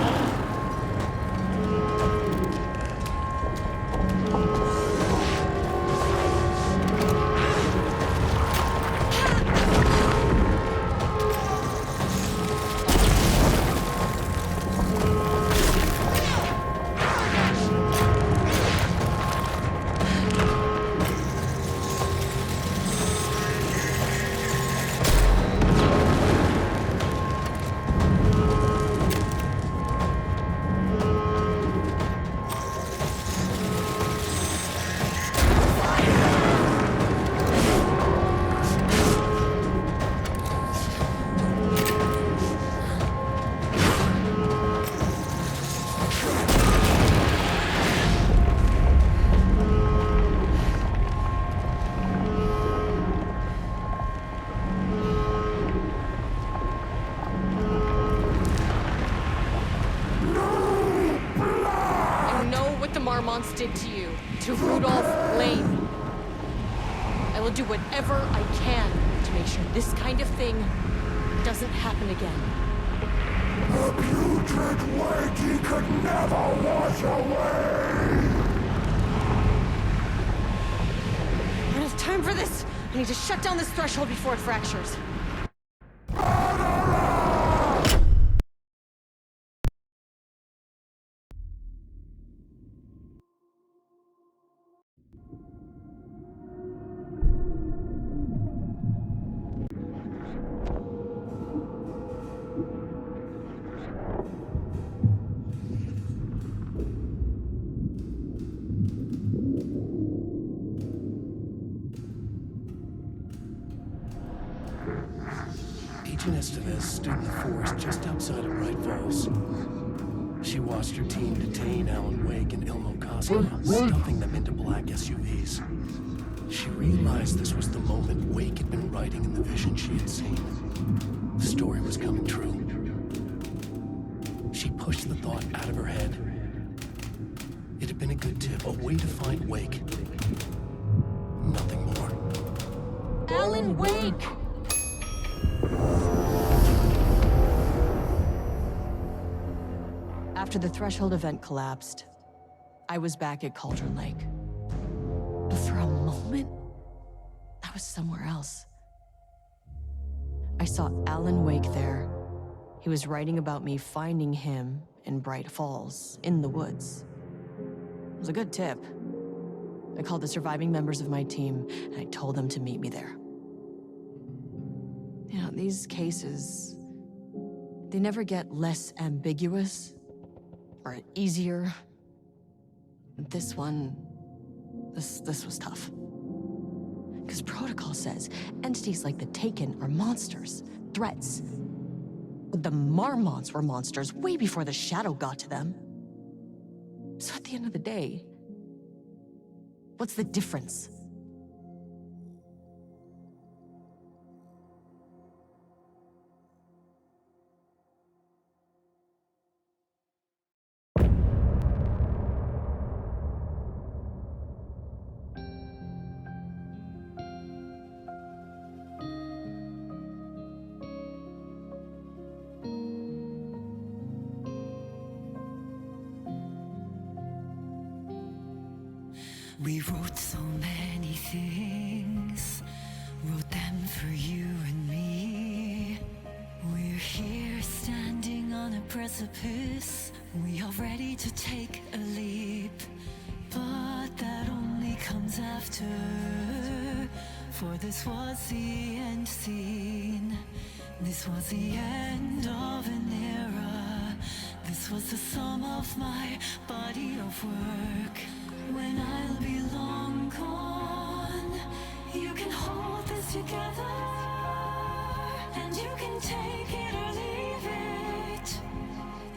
did to you, to Rudolph Lane. I will do whatever I can to make sure this kind of thing doesn't happen again. The putrid weight he could never wash away! I don't have time for this! I need to shut down this threshold before it fractures. Agent Estevez stood in the forest just outside of Bright Falls. She watched her team detain Alan Wake and Ilmo Koska, stuffing them into black SUVs. She realized this was the moment Wake had been writing in the vision she had seen. The story was coming true. She pushed the thought out of her head. It had been a good tip, a way to find Wake. Nothing more. Alan Wake! After the Threshold event collapsed, I was back at Cauldron Lake. But for a moment, I was somewhere else. I saw Alan Wake there. He was writing about me finding him in Bright Falls, in the woods. It was a good tip. I called the surviving members of my team, and I told them to meet me there. You know, these cases, they never get less ambiguous or easier. This one, this was tough. Because protocol says entities like the Taken are monsters, threats. The Marmots were monsters way before the Shadow got to them. So at the end of the day, what's the difference? We wrote so many things, wrote them for you and me. We're here standing on a precipice, we are ready to take a leap. But that only comes after, for this was the end scene. This was the end of an era. This was the sum of my body of work. When I'll be long gone, you can hold this together, and you can take it or leave it.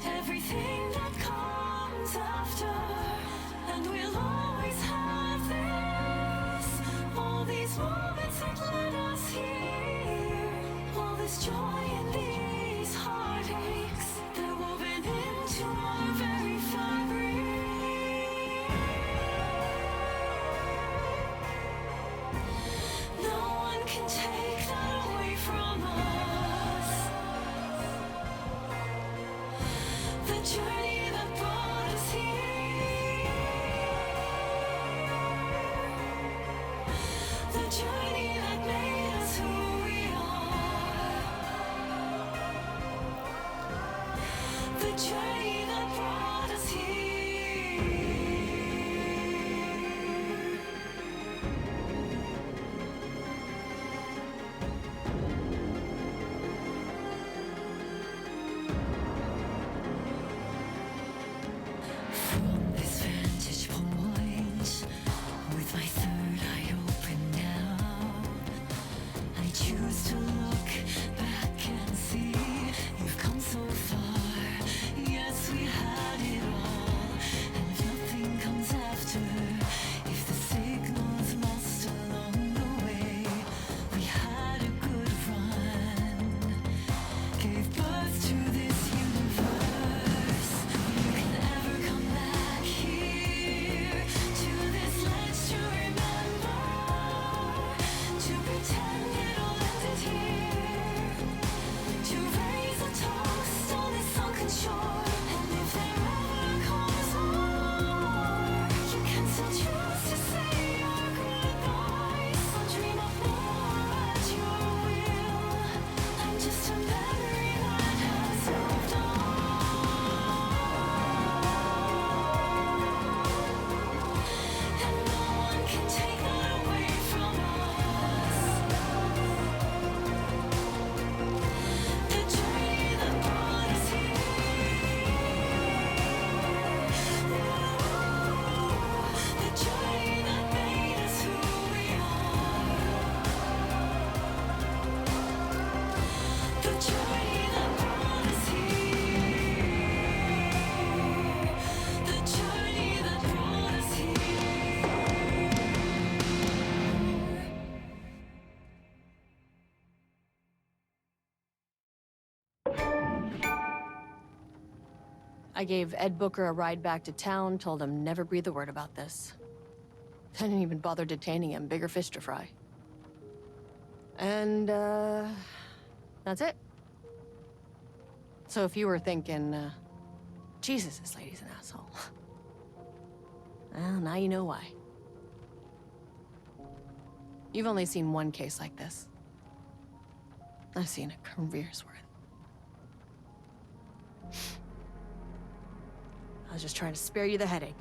Everything that comes after, and we'll always have this. All these moments that led us here, all this joy and these heartaches, they're woven into our very fabric. Can take that away from us. The journey that brought us here. The journey that made us who we are. The journey that brought us here. I gave Ed Booker a ride back to town, told him never breathe a word about this. I didn't even bother detaining him, bigger fish to fry. And, that's it. So if you were thinking, Jesus, this lady's an asshole. Well, now you know why. You've only seen one case like this. I've seen a career's worth. I was just trying to spare you the headache.